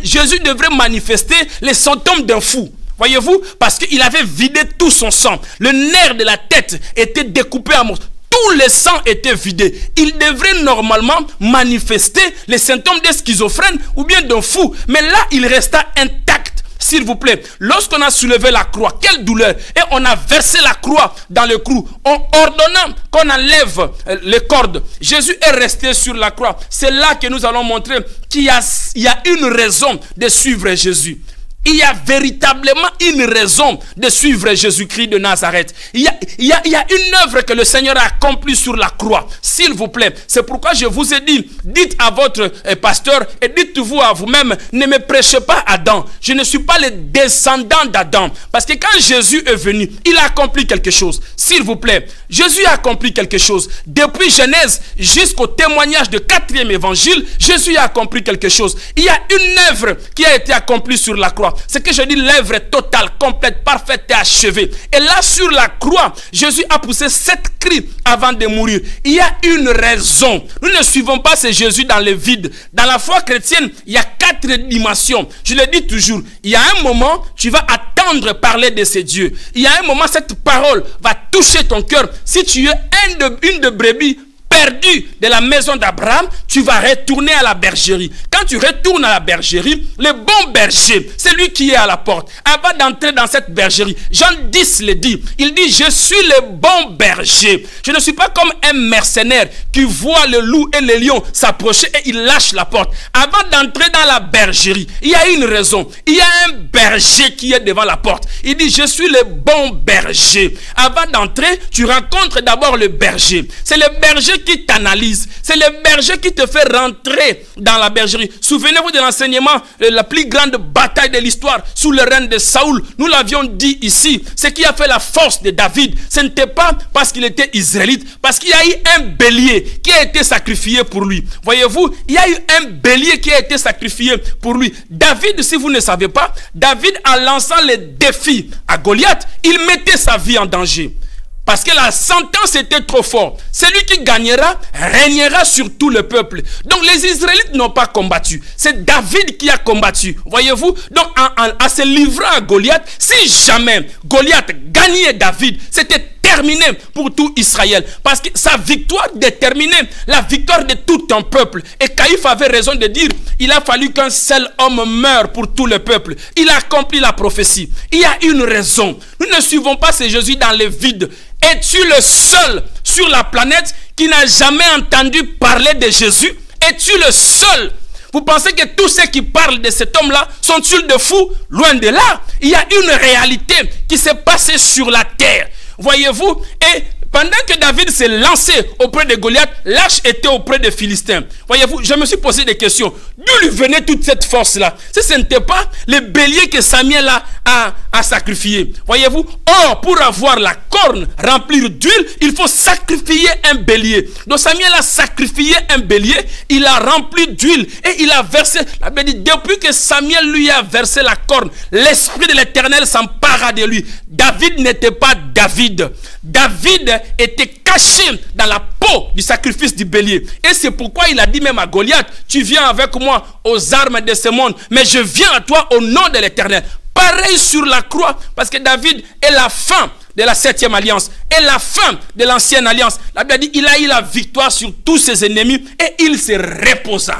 Jésus devrait manifester les symptômes d'un fou. Voyez-vous, parce qu'il avait vidé tout son sang. Le nerf de la tête était découpé en morceaux. Tout le sang était vidé. Il devrait normalement manifester les symptômes d'un schizophrène ou bien d'un fou. Mais là, il resta intact. S'il vous plaît, lorsqu'on a soulevé la croix, quelle douleur! Et on a versé la croix dans le clou, en ordonnant qu'on enlève les cordes. Jésus est resté sur la croix. C'est là que nous allons montrer qu'il y a une raison de suivre Jésus. Il y a véritablement une raison de suivre Jésus-Christ de Nazareth. Il y a une œuvre que le Seigneur a accomplie sur la croix. S'il vous plaît, c'est pourquoi je vous ai dit, dites à votre pasteur et dites-vous à vous-même, ne me prêchez pas Adam. Je ne suis pas le descendant d'Adam. Parce que quand Jésus est venu, il a accompli quelque chose. S'il vous plaît, Jésus a accompli quelque chose. Depuis Genèse jusqu'au témoignage de 4e évangile, Jésus a accompli quelque chose. Il y a une œuvre qui a été accomplie sur la croix. C'est que je dis, l'œuvre est totale, complète, parfaite et achevée. Et là, sur la croix, Jésus a poussé 7 cris avant de mourir. Il y a une raison. Nous ne suivons pas ce Jésus dans le vide. Dans la foi chrétienne, il y a 4 dimensions. Je le dis toujours, il y a un moment, tu vas attendre parler de ces dieux. Il y a un moment, cette parole va toucher ton cœur. Si tu es une de brebis perdu de la maison d'Abraham, tu vas retourner à la bergerie. Quand tu retournes à la bergerie, le bon berger, c'est lui qui est à la porte. Avant d'entrer dans cette bergerie, Jean 10 le dit. Il dit, je suis le bon berger. Je ne suis pas comme un mercenaire qui voit le loup et le lion s'approcher et il lâche la porte. Avant d'entrer dans la bergerie, il y a une raison. Il y a un berger qui est devant la porte. Il dit, je suis le bon berger. Avant d'entrer, tu rencontres d'abord le berger. C'est le berger qui qui t'analyse. C'est le berger qui te fait rentrer dans la bergerie. Souvenez-vous de l'enseignement, la plus grande bataille de l'histoire sous le règne de Saoul. Nous l'avions dit ici. Ce qui a fait la force de David, ce n'était pas parce qu'il était israélite, parce qu'il y a eu un bélier qui a été sacrifié pour lui. Voyez-vous, il y a eu un bélier qui a été sacrifié pour lui. David, si vous ne savez pas, David, en lançant les défis à Goliath, il mettait sa vie en danger. Parce que la sentence était trop forte. Celui qui gagnera régnera sur tout le peuple. Donc les Israélites n'ont pas combattu. C'est David qui a combattu. Voyez-vous? Donc en se livrant à Goliath, si jamais Goliath gagnait David, c'était terminé pour tout Israël. Parce que sa victoire déterminait la victoire de tout un peuple. Et Caïphe avait raison de dire, il a fallu qu'un seul homme meure pour tout le peuple. Il a accompli la prophétie. Il y a une raison. Nous ne suivons pas ce Jésus dans le vide. Es-tu le seul sur la planète qui n'a jamais entendu parler de Jésus? Es-tu le seul? Vous pensez que tous ceux qui parlent de cet homme-là sont-ils de fous? Loin de là. Il y a une réalité qui s'est passée sur la terre. Voyez-vous? Et pendant que David s'est lancé auprès de Goliath, l'arche était auprès des Philistins. Voyez-vous, je me suis posé des questions. D'où lui venait toute cette force-là? Ce n'était pas le bélier que Samuel a sacrifié. Voyez-vous? Or, pour avoir la corne remplie d'huile, il faut sacrifier un bélier. Donc Samuel a sacrifié un bélier, il a rempli d'huile et il a versé. La Bible dit, depuis que Samuel lui a versé la corne, l'Esprit de l'Éternel s'empara de lui. David n'était pas David. David était caché dans la peau du sacrifice du bélier. Et c'est pourquoi il a dit même à Goliath, tu viens avec moi aux armes de ce monde, mais je viens à toi au nom de l'Éternel. Pareil sur la croix, parce que David est la fin de la 7e alliance, et la fin de l'ancienne alliance. La Bible dit, il a eu la victoire sur tous ses ennemis, et il se reposa.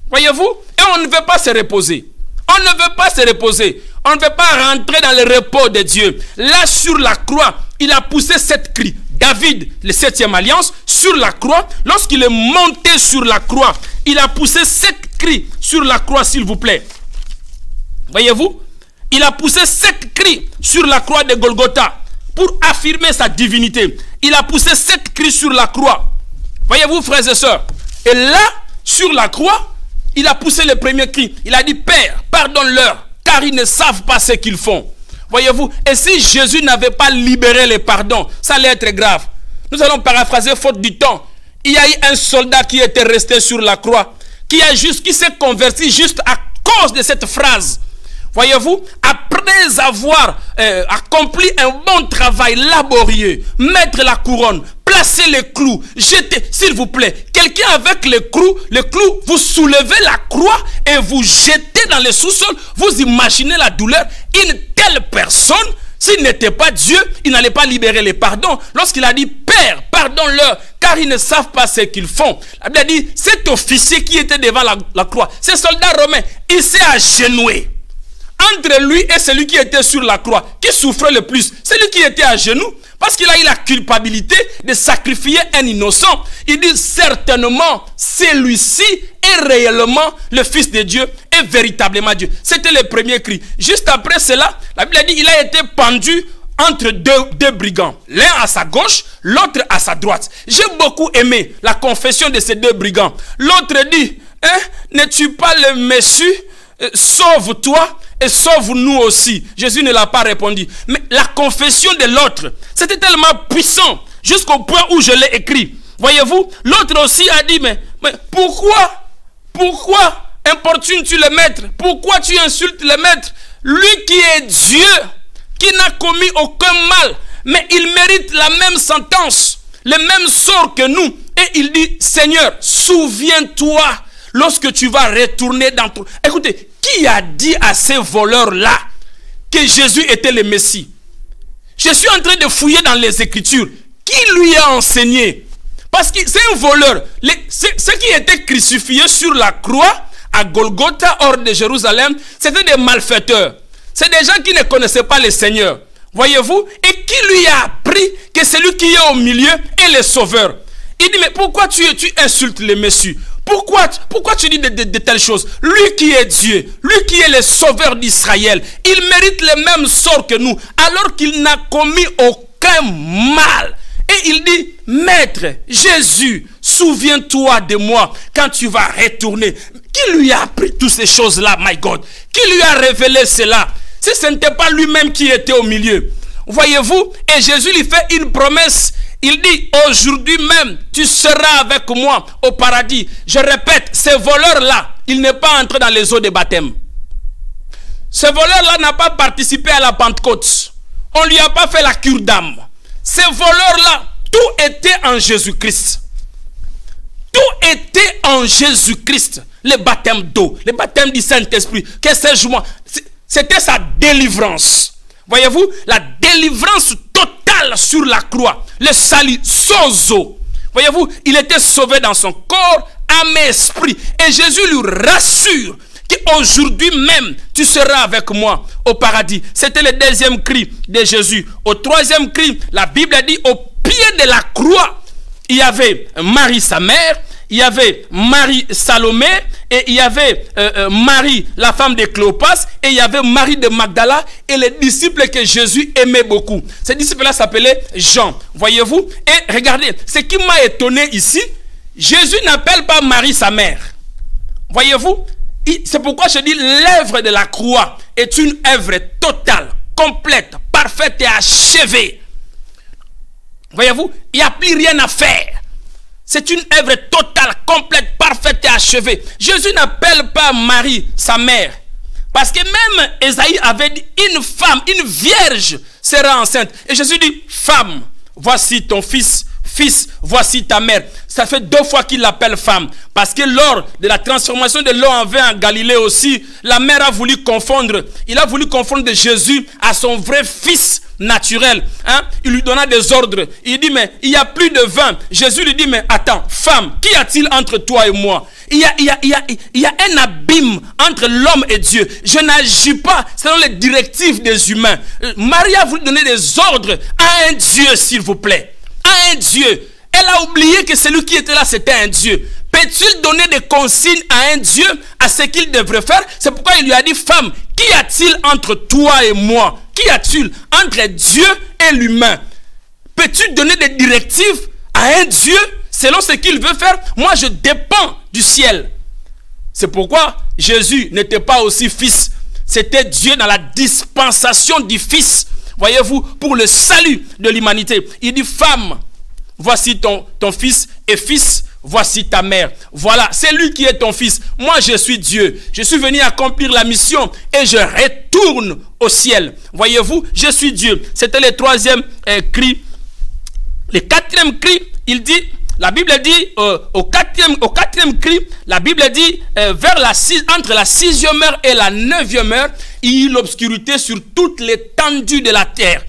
Voyez-vous? Et on ne veut pas se reposer. On ne veut pas se reposer. On ne veut pas rentrer dans le repos de Dieu. Là, sur la croix, il a poussé 7 cris. David, la 7e alliance, sur la croix, lorsqu'il est monté sur la croix, il a poussé 7 cris sur la croix, s'il vous plaît. Voyez-vous? Il a poussé 7 cris sur la croix de Golgotha pour affirmer sa divinité. Il a poussé 7 cris sur la croix. Voyez-vous, frères et sœurs? Et là, sur la croix, il a poussé le premier cri. Il a dit, Père, pardonne-leur, car ils ne savent pas ce qu'ils font. Voyez-vous? Et si Jésus n'avait pas libéré les pardons, ça allait être grave. Nous allons paraphraser faute du temps. Il y a eu un soldat qui était resté sur la croix, qui s'est converti juste à cause de cette phrase. Voyez-vous, après avoir accompli un bon travail laborieux, mettre la couronne, placer les clous, jeter, s'il vous plaît, quelqu'un avec les clous, vous soulevez la croix et vous jetez dans le sous-sol, vous imaginez la douleur. Une telle personne, s'il n'était pas Dieu, il n'allait pas libérer les pardons. Lorsqu'il a dit, Père, pardonne-leur, car ils ne savent pas ce qu'ils font. La Bible a dit, cet officier qui était devant la croix, ce soldat romain, il s'est agenouillé. Entre lui et celui qui était sur la croix, qui souffrait le plus, celui qui était à genoux, parce qu'il a eu la culpabilité de sacrifier un innocent. Il dit certainement, celui-ci est réellement le Fils de Dieu, est véritablement Dieu. C'était le premier cri. Juste après cela, la Bible dit, il a été pendu entre deux brigands. L'un à sa gauche, l'autre à sa droite. J'ai beaucoup aimé la confession de ces deux brigands. L'autre dit, hein, n'es-tu pas le Messie? Sauve-toi et sauve-nous aussi. Jésus ne l'a pas répondu. Mais la confession de l'autre, c'était tellement puissant jusqu'au point où je l'ai écrit. Voyez-vous, l'autre aussi a dit, mais pourquoi importunes-tu le maître? Pourquoi tu insultes le maître? Lui qui est Dieu, qui n'a commis aucun mal, mais il mérite la même sentence, le même sort que nous. Et il dit, Seigneur, souviens-toi lorsque tu vas retourner dans ton... Écoutez, qui a dit à ces voleurs-là que Jésus était le Messie? Je suis en train de fouiller dans les Écritures. Qui lui a enseigné? Parce que c'est un voleur. Ceux qui étaient crucifiés sur la croix à Golgotha, hors de Jérusalem, c'était des malfaiteurs. C'est des gens qui ne connaissaient pas le Seigneur. Voyez-vous? Et qui lui a appris que celui qui est au milieu est le sauveur? Il dit, mais pourquoi tu insultes le Messie? Pourquoi tu dis de telles choses? Lui qui est Dieu, lui qui est le sauveur d'Israël, il mérite le même sort que nous, alors qu'il n'a commis aucun mal. Et il dit, Maître, Jésus, souviens-toi de moi quand tu vas retourner. Qui lui a appris toutes ces choses-là, my God? Qui lui a révélé cela? Si ce n'était pas lui-même qui était au milieu. Voyez-vous? Et Jésus lui fait une promesse. Il dit, aujourd'hui même, tu seras avec moi au paradis. Je répète, ce voleur-là, il n'est pas entré dans les eaux de baptême. Ce voleur-là n'a pas participé à la Pentecôte. On ne lui a pas fait la cure d'âme. Ce voleur-là, tout était en Jésus-Christ. Tout était en Jésus-Christ. Le baptême d'eau, le baptême du Saint-Esprit. Que sais-je moi? C'était sa délivrance. Voyez-vous, la délivrance totale sur la croix. Le salut, sozo. Voyez-vous, il était sauvé dans son corps, âme et esprit. Et Jésus lui rassure qu'aujourd'hui même, tu seras avec moi au paradis. C'était le deuxième cri de Jésus. Au troisième cri, la Bible dit, au pied de la croix, il y avait Marie, sa mère, il y avait Marie Salomé, et il y avait Marie, la femme de Cléopas, et il y avait Marie de Magdala, et les disciples que Jésus aimait beaucoup. Ces disciples-là s'appelaient Jean. Voyez-vous? Et regardez, ce qui m'a étonné ici, Jésus n'appelle pas Marie sa mère. Voyez-vous? C'est pourquoi je dis l'œuvre de la croix est une œuvre totale, complète, parfaite et achevée. Voyez-vous? Il n'y a plus rien à faire. C'est une œuvre totale, complète, parfaite et achevée. Jésus n'appelle pas Marie sa mère. Parce que même Ésaïe avait dit, une femme, une vierge sera enceinte. Et Jésus dit, femme, voici ton fils. Fils, voici ta mère. Ça fait 2 fois qu'il l'appelle femme. Parce que lors de la transformation de l'eau en vin en Galilée aussi, la mère a voulu confondre. Il a voulu confondre Jésus à son vrai fils naturel. Hein? Il lui donna des ordres. Il dit, mais il n'y a plus de vin. Jésus lui dit, mais attends, femme, qu'y a-t-il entre toi et moi? Il y a un abîme entre l'homme et Dieu. Je n'agis pas selon les directives des humains. Marie a voulu donner des ordres à un Dieu, s'il vous plaît. À un Dieu. Elle a oublié que celui qui était là, c'était un Dieu. Peut-il donner des consignes à un Dieu, à ce qu'il devrait faire? C'est pourquoi il lui a dit, femme, qu'y a-t-il entre toi et moi? Qu'y a-t-il entre Dieu et l'humain? Peux-tu donner des directives à un Dieu selon ce qu'il veut faire? Moi, je dépends du ciel. C'est pourquoi Jésus n'était pas aussi fils. C'était Dieu dans la dispensation du fils. Voyez-vous, pour le salut de l'humanité. Il dit, femme, voici ton fils, et fils, voici ta mère. Voilà, c'est lui qui est ton fils. Moi, je suis Dieu. Je suis venu accomplir la mission et je retourne au ciel. Voyez-vous, je suis Dieu. C'était le troisième cri. Le quatrième cri, il dit, la Bible dit, au quatrième cri, la Bible dit, entre la 6e heure et la 9e heure, il y a l'obscurité sur toute l'étendue de la terre.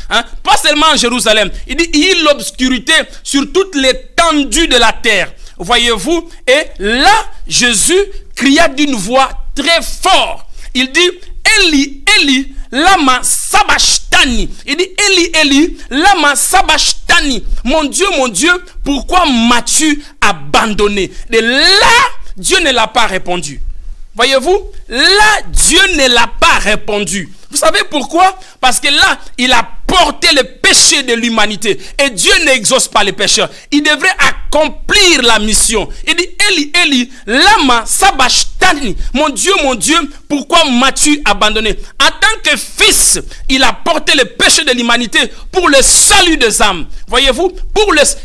Hein? Pas seulement en Jérusalem. Il dit, il y a l'obscurité sur toute l'étendue de la terre. Voyez-vous? Et là, Jésus cria d'une voix très forte. Il dit, Eli, Eli, lama sabachthani. Il dit, Eli, Eli, lama sabachthani. Mon Dieu, pourquoi m'as-tu abandonné? Et là, Dieu ne l'a pas répondu. Voyez-vous, là, Dieu ne l'a pas répondu. Vous savez pourquoi? Parce que là, il a porté le péché de l'humanité. Et Dieu n'exauce pas les pécheurs. Il devrait accomplir la mission. Il dit, Eli, Eli, lama sabachthani. Mon Dieu, pourquoi m'as-tu abandonné? En tant que fils, il a porté le péché de l'humanité pour le salut des âmes. Voyez-vous?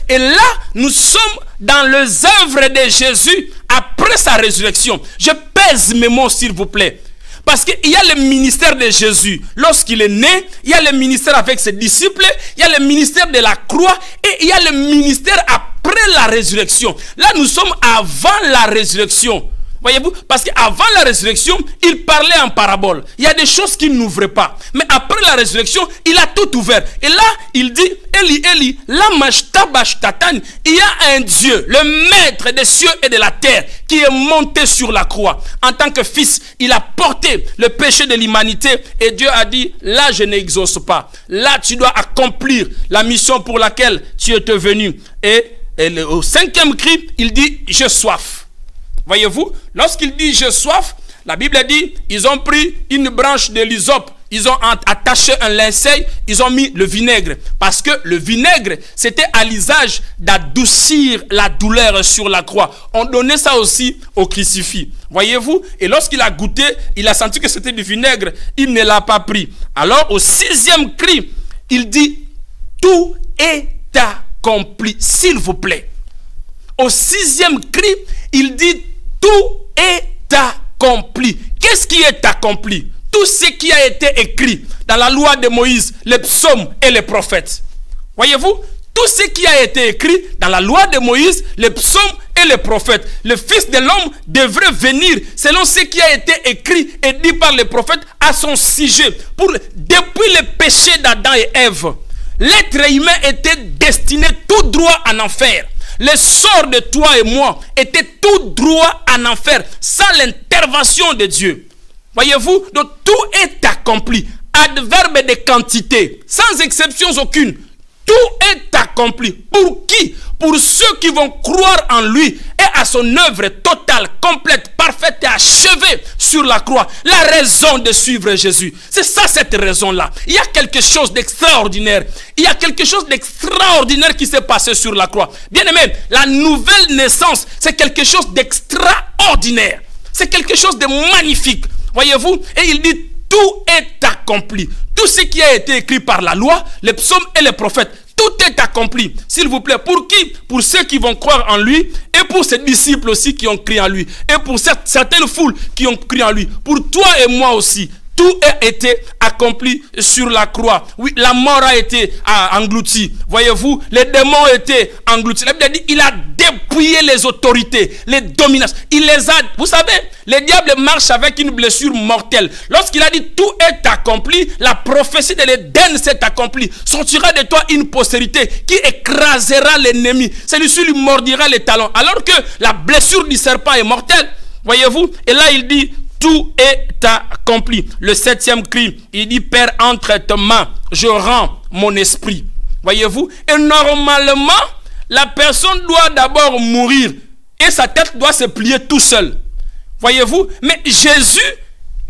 Et là, nous sommes dans les œuvres de Jésus après sa résurrection. Je pèse mes mots, s'il vous plaît. Parce qu'il y a le ministère de Jésus. Lorsqu'il est né, il y a le ministère avec ses disciples, il y a le ministère de la croix et il y a le ministère après la résurrection. Là, nous sommes avant la résurrection. Voyez-vous, parce qu'avant la résurrection, il parlait en parabole. Il y a des choses qu'il n'ouvrait pas. Mais après la résurrection, il a tout ouvert. Et là, il dit, Eli, Eli, lama sabachthani. Il y a un Dieu, le maître des cieux et de la terre, qui est monté sur la croix. En tant que fils, il a porté le péché de l'humanité. Et Dieu a dit, là, je n'exauce pas. Là, tu dois accomplir la mission pour laquelle tu étais venu. Et au 5e cri, il dit, j'ai soif. Voyez-vous, lorsqu'il dit j'ai soif, la Bible dit, ils ont pris une branche de l'hysope ils ont attaché un linceul, ils ont mis le vinaigre. Parce que le vinaigre, c'était à l'usage d'adoucir la douleur sur la croix. On donnait ça aussi au crucifix. Voyez-vous? Et lorsqu'il a goûté, il a senti que c'était du vinaigre. Il ne l'a pas pris. Alors, au 6e cri, il dit, tout est accompli. S'il vous plaît. Au 6e cri, il dit, tout est accompli. Qu'est-ce qui est accompli? Tout ce qui a été écrit dans la loi de Moïse, les psaumes et les prophètes. Voyez-vous? Tout ce qui a été écrit dans la loi de Moïse, les psaumes et les prophètes. Le Fils de l'homme devrait venir selon ce qui a été écrit et dit par les prophètes à son sujet. Depuis le péché d'Adam et Ève, l'être humain était destiné tout droit en enfer. Le sort de toi et moi était tout droit en enfer sans l'intervention de Dieu. Voyez-vous, donc tout est accompli. Adverbe de quantité, sans exception aucune. Tout est accompli. Pour qui? Pour ceux qui vont croire en lui et à son œuvre totale, complète, parfaite et achevée sur la croix. La raison de suivre Jésus. C'est ça, cette raison-là. Il y a quelque chose d'extraordinaire. Il y a quelque chose d'extraordinaire qui s'est passé sur la croix. Bien aimé, la nouvelle naissance, c'est quelque chose d'extraordinaire. C'est quelque chose de magnifique. Voyez-vous? Et il dit, tout est accompli. Tout ce qui a été écrit par la loi, les psaumes et les prophètes, tout est accompli. S'il vous plaît, pour qui? Pour ceux qui vont croire en lui et pour ses disciples aussi qui ont cru en lui. Et pour certaines foules qui ont cru en lui. Pour toi et moi aussi. Tout a été accompli sur la croix. Oui, la mort a été engloutie. Voyez-vous, les démons ont été engloutis. La Bible dit, il a dépouillé les autorités, les dominations. Il les a, vous savez, le diable marche avec une blessure mortelle. Lorsqu'il a dit, tout est accompli, la prophétie de l'Éden s'est accomplie. Sortira de toi une postérité qui écrasera l'ennemi. Celui-ci lui mordira les talons. Alors que la blessure du serpent est mortelle. Voyez-vous, et là il dit, tout est accompli. Le 7e cri, il dit, Père, entre tes mains, je rends mon esprit. Voyez-vous? Et normalement, la personne doit d'abord mourir et sa tête doit se plier tout seul. Voyez-vous? Mais Jésus,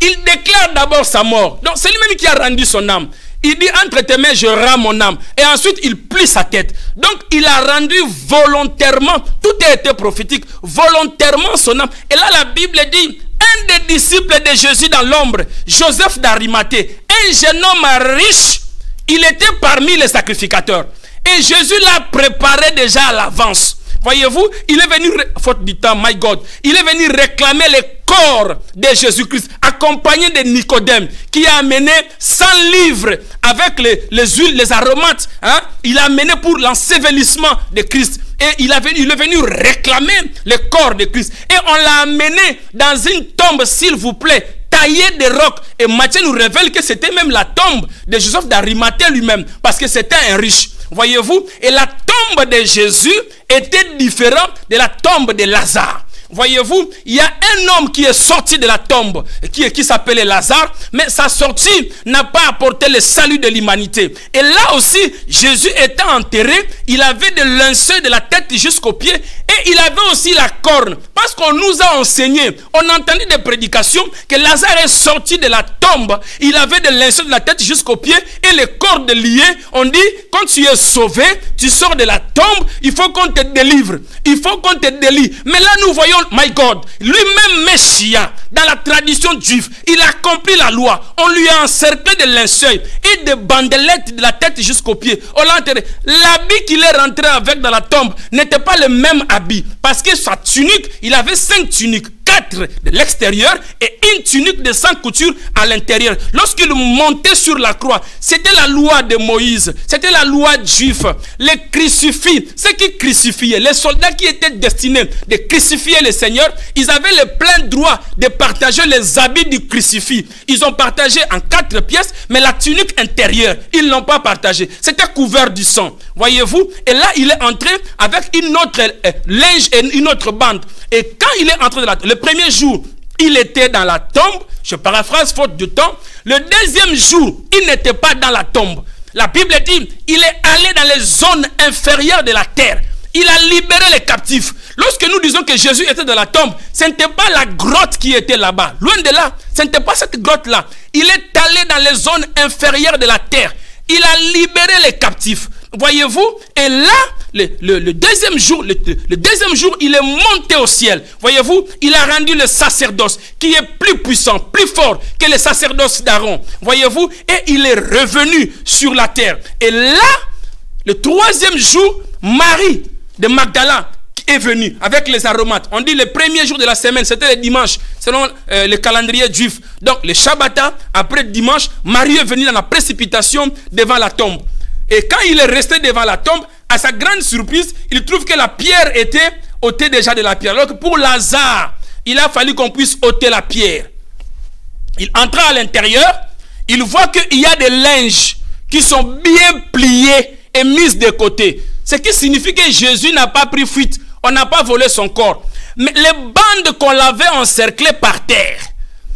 il déclare d'abord sa mort. Donc c'est lui-même qui a rendu son âme. Il dit, entre tes mains, je rends mon âme. Et ensuite, il plie sa tête. Donc, il a rendu volontairement, tout a été prophétique, volontairement son âme. Et là, la Bible dit, un des disciples de Jésus dans l'ombre, Joseph d'Arimathée, un jeune homme riche, il était parmi les sacrificateurs. Et Jésus l'a préparé déjà à l'avance. Voyez-vous, il est venu, faute du temps, my God, il est venu réclamer le corps de Jésus-Christ, accompagné de Nicodème, qui a amené 100 livres avec les huiles, les aromates. Hein? Il a amené pour l'ensevelissement de Christ. Et il est venu réclamer le corps de Christ. Et on l'a amené dans une tombe, s'il vous plaît, taillée de rocs. Et Matthieu nous révèle que c'était même la tombe de Joseph d'Arimathée lui-même, parce que c'était un riche. Voyez-vous? Et la tombe de Jésus était différente de la tombe de Lazare. Voyez-vous, il y a un homme qui est sorti de la tombe, qui s'appelait Lazare, mais sa sortie n'a pas apporté le salut de l'humanité. Et là aussi, Jésus étant enterré, il avait de linceul de la tête jusqu'aux pieds, et il avait aussi la corne. Parce qu'on nous a enseigné, on a entendu des prédications, que Lazare est sorti de la tombe, il avait de linceul de la tête jusqu'aux pieds, et les cordes liées. On dit, quand tu es sauvé, tu sors de la tombe, il faut qu'on te délivre, il faut qu'on te délie. Mais là, nous voyons, my God, lui-même Messia, dans la tradition juive, il accomplit la loi. On lui a encerclé de linceul et de bandelettes de la tête jusqu'aux pieds. On l'a enterré. L'habit qu'il est rentré avec dans la tombe n'était pas le même habit. Parce que sa tunique, il avait 5 tuniques. 4 de l'extérieur et une tunique de 100 coutures à l'intérieur. Lorsqu'il montait sur la croix, c'était la loi de Moïse, c'était la loi juive. Les crucifix, ceux qui crucifiaient, les soldats qui étaient destinés de crucifier le Seigneur, ils avaient le plein droit de partager les habits du crucifix. Ils ont partagé en 4 pièces, mais la tunique intérieure, ils ne l'ont pas partagée. C'était couvert du sang. Voyez-vous? Et là, il est entré avec une autre linge et une autre bande. Et quand il est entré dans le premier jour, il était dans la tombe. Je paraphrase faute de temps. Le deuxième jour, il n'était pas dans la tombe. La Bible dit, il est allé dans les zones inférieures de la terre. Il a libéré les captifs. Lorsque nous disons que Jésus était dans la tombe, ce n'était pas la grotte qui était là-bas. Loin de là, ce n'était pas cette grotte-là. Il est allé dans les zones inférieures de la terre. Il a libéré les captifs. Voyez-vous? Et là, le deuxième jour, il est monté au ciel. Voyez-vous? Il a rendu le sacerdoce qui est plus puissant, plus fort que le sacerdoce d'Aaron. Voyez-vous? Et il est revenu sur la terre. Et là, le troisième jour, Marie de Magdala est venue avec les aromates. On dit le premier jour de la semaine, c'était le dimanche, selon le calendrier juif. Donc, le Shabbat, après dimanche, Marie est venue dans la précipitation devant la tombe. Et quand il est resté devant la tombe, à sa grande surprise, il trouve que la pierre était ôtée déjà de la pierre. Alors que pour Lazare, il a fallu qu'on puisse ôter la pierre. Il entra à l'intérieur, il voit qu'il y a des linges qui sont bien pliés et mis de côté. Ce qui signifie que Jésus n'a pas pris fuite. On n'a pas volé son corps. Mais les bandes qu'on l'avait encerclées par terre,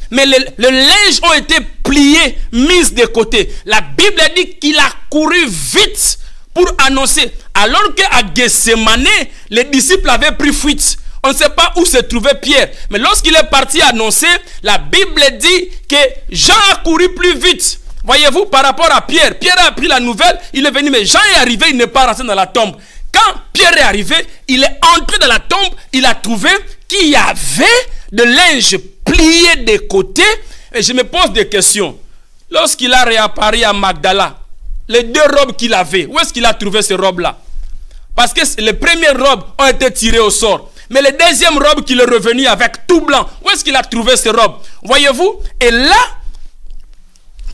mais les linges ont été pliés, mis de côté. La Bible dit qu'il a couru vite pour annoncer. Alors qu'à Gethsémane, les disciples avaient pris fuite. On ne sait pas où se trouvait Pierre. Mais lorsqu'il est parti annoncer, la Bible dit que Jean a couru plus vite. Voyez-vous, par rapport à Pierre. Pierre a pris la nouvelle, il est venu, mais Jean est arrivé, il n'est pas rentré dans la tombe. Quand Pierre est arrivé, il est entré dans la tombe, il a trouvé qu'il y avait de linge plié de côté. Et je me pose des questions. Lorsqu'il a réapparu à Magdala, les deux robes qu'il avait, où est-ce qu'il a trouvé ces robes-là? Parce que les premières robes ont été tirées au sort. Mais les deuxièmes robes qu'il est revenu avec tout blanc, où est-ce qu'il a trouvé ces robes? Voyez-vous? Et là,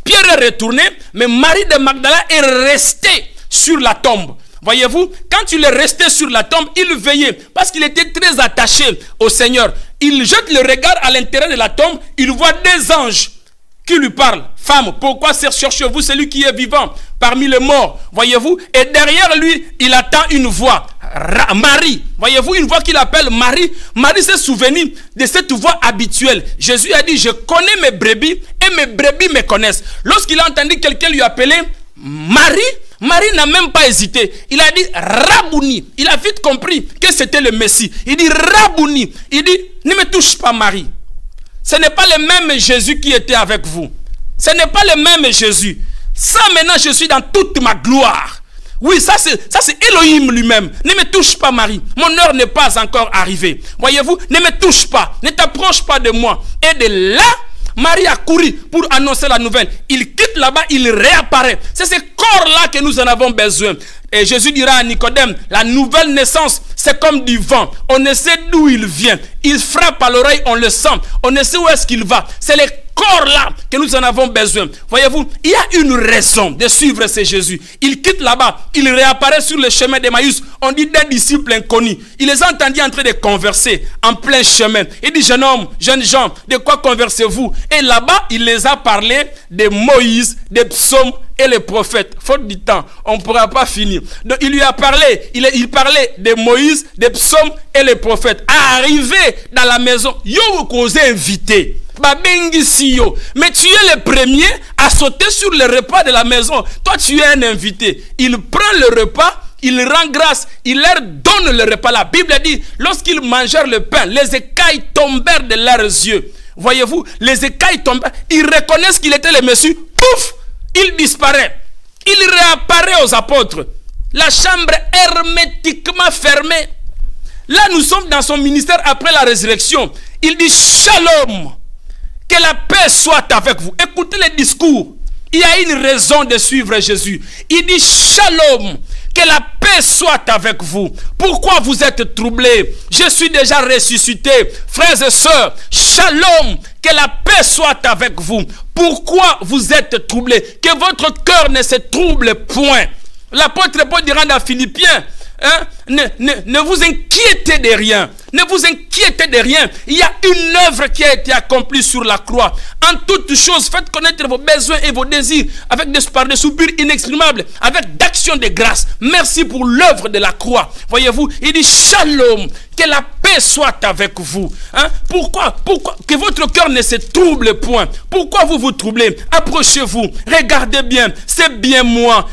Pierre est retourné, mais Marie de Magdala est restée sur la tombe. Voyez-vous, quand il est resté sur la tombe, il veillait parce qu'il était très attaché au Seigneur. Il jette le regard à l'intérieur de la tombe, il voit des anges qui lui parlent. Femme, pourquoi cherchez-vous celui qui est vivant parmi les morts? Voyez-vous, et derrière lui, il attend une voix. Marie, voyez-vous, une voix qu'il appelle Marie. Marie s'est souvenu de cette voix habituelle. Jésus a dit, je connais mes brebis et mes brebis me connaissent. Lorsqu'il a entendu quelqu'un lui appeler Marie, Marie n'a même pas hésité. Il a dit Rabouni. Il a vite compris que c'était le Messie. Il dit Rabouni. Il dit, ne me touche pas Marie. Ce n'est pas le même Jésus qui était avec vous. Ce n'est pas le même Jésus. Ça maintenant je suis dans toute ma gloire. Oui, ça c'est Elohim lui-même. Ne me touche pas Marie. Mon heure n'est pas encore arrivée. Voyez-vous, ne me touche pas. Ne t'approche pas de moi. Et de là, Marie a couru pour annoncer la nouvelle. Il quitte là-bas, il réapparaît. C'est ce corps-là que nous en avons besoin. Et Jésus dira à Nicodème, la nouvelle naissance, c'est comme du vent. On ne sait d'où il vient. Il frappe à l'oreille, on le sent. On ne sait où est-ce qu'il va. C'est le corps-là que nous en avons besoin. Voyez-vous, il y a une raison de suivre ce Jésus. Il quitte là-bas, il réapparaît sur le chemin d'Emmaüs. On dit des disciples inconnus. Il les a entendus en train de converser en plein chemin. Il dit, jeune homme, jeunes gens, de quoi conversez-vous? Et là-bas, il les a parlé de Moïse, des psaumes et les prophètes. Faute du temps, on ne pourra pas finir. Donc il lui a parlé, il parlait de Moïse, des psaumes et les prophètes. Arrivé dans la maison, yo vous causez invité. Mais tu es le premier à sauter sur le repas de la maison. Toi tu es un invité. Il prend le repas, il rend grâce, il leur donne le repas. La Bible dit, lorsqu'ils mangèrent le pain, les écailles tombèrent de leurs yeux. Voyez-vous, les écailles tombèrent. Ils reconnaissent qu'il était le Messie. Pouf, il disparaît. Il réapparaît aux apôtres. La chambre hermétiquement fermée. Là nous sommes dans son ministère après la résurrection. Il dit shalom. Que la paix soit avec vous. Écoutez les discours. Il y a une raison de suivre Jésus. Il dit shalom. Que la paix soit avec vous. Pourquoi vous êtes troublés? Je suis déjà ressuscité. Frères et sœurs, shalom. Que la paix soit avec vous. Pourquoi vous êtes troublés? Que votre cœur ne se trouble point. L'apôtre Paul dira dans Philippiens, hein, ne vous inquiétez de rien. Ne vous inquiétez de rien. Il y a une œuvre qui a été accomplie sur la croix. En toutes choses, faites connaître vos besoins et vos désirs avec des soupirs inexprimables, avec d'actions de grâce. Merci pour l'œuvre de la croix. Voyez-vous, il dit shalom, que la paix soit avec vous. Hein? Pourquoi que votre cœur ne se trouble point? Pourquoi vous vous troublez? Approchez-vous, regardez bien. C'est bien moi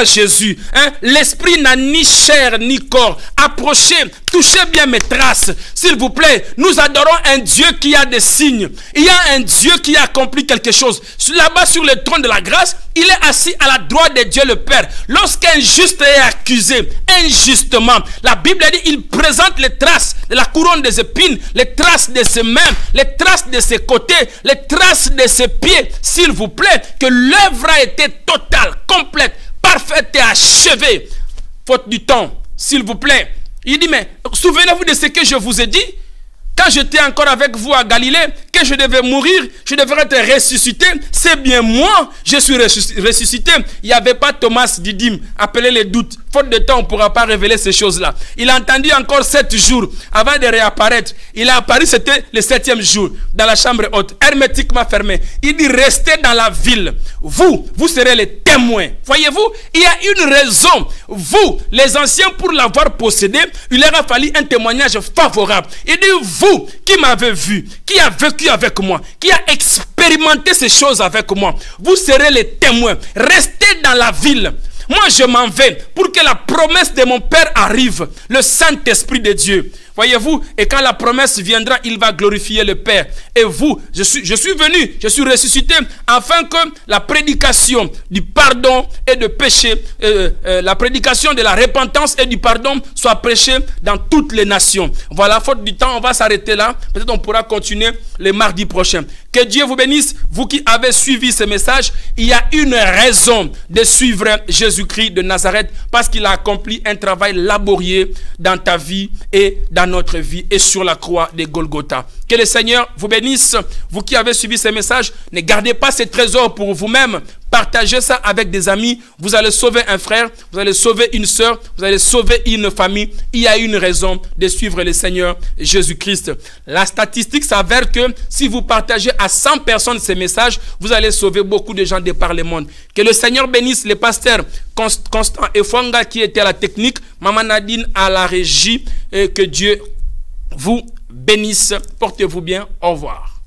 Jésus. Hein? L'esprit n'a ni chair ni corps. Approchez, Touchez bien mes traces, s'il vous plaît. Nous adorons un Dieu qui a des signes. Il y a un Dieu qui a accompli quelque chose. Là-bas sur le trône de la grâce, il est assis à la droite de Dieu le Père. Lorsqu'un juste est accusé injustement, la Bible dit il présente les traces de la couronne des épines, les traces de ses mains, les traces de ses côtés, les traces de ses pieds. S'il vous plaît, que l'œuvre a été totale, complète, parfaite et achevée. Faute du temps, s'il vous plaît. Il dit, mais souvenez-vous de ce que je vous ai dit quand j'étais encore avec vous à Galilée, que je devais mourir, je devrais être ressuscité. C'est bien moi, je suis ressuscité. Il n'y avait pas Thomas Didyme, appelé les doutes. Faute de temps, on ne pourra pas révéler ces choses-là. Il a entendu encore 7 jours avant de réapparaître. Il a apparu, c'était le 7e jour, dans la chambre haute, hermétiquement fermée. Il dit, restez dans la ville. Vous serez les témoins. Voyez-vous, il y a une raison. Vous, les anciens, pour l'avoir possédé, il leur a fallu un témoignage favorable. Il dit, vous qui m'avez vu, qui a vécu avec moi, qui a expérimenté ces choses avec moi, vous serez les témoins. Restez dans la ville. Moi, je m'en vais pour que la promesse de mon Père arrive, le Saint-Esprit de Dieu. Voyez-vous, et quand la promesse viendra, il va glorifier le Père. Et vous, je suis venu, je suis ressuscité, afin que la prédication du pardon et de péché, la prédication de la repentance et du pardon soit prêchée dans toutes les nations. Voilà, faute du temps, on va s'arrêter là. Peut-être on pourra continuer le mardi prochain. Que Dieu vous bénisse, vous qui avez suivi ce message. Il y a une raison de suivre Jésus-Christ de Nazareth, parce qu'il a accompli un travail laborieux dans ta vie et dans notre vie et sur la croix de Golgotha. Que le Seigneur vous bénisse. Vous qui avez suivi ce message, ne gardez pas ces trésors pour vous-même. Partagez ça avec des amis. Vous allez sauver un frère, vous allez sauver une soeur, vous allez sauver une famille. Il y a une raison de suivre le Seigneur Jésus-Christ. La statistique s'avère que si vous partagez à 100 personnes ces messages, vous allez sauver beaucoup de gens de par le monde. Que le Seigneur bénisse les pasteurs Constant et Fwanga qui étaient à la technique, Maman Nadine à la régie, et que Dieu vous bénisse. Portez-vous bien. Au revoir.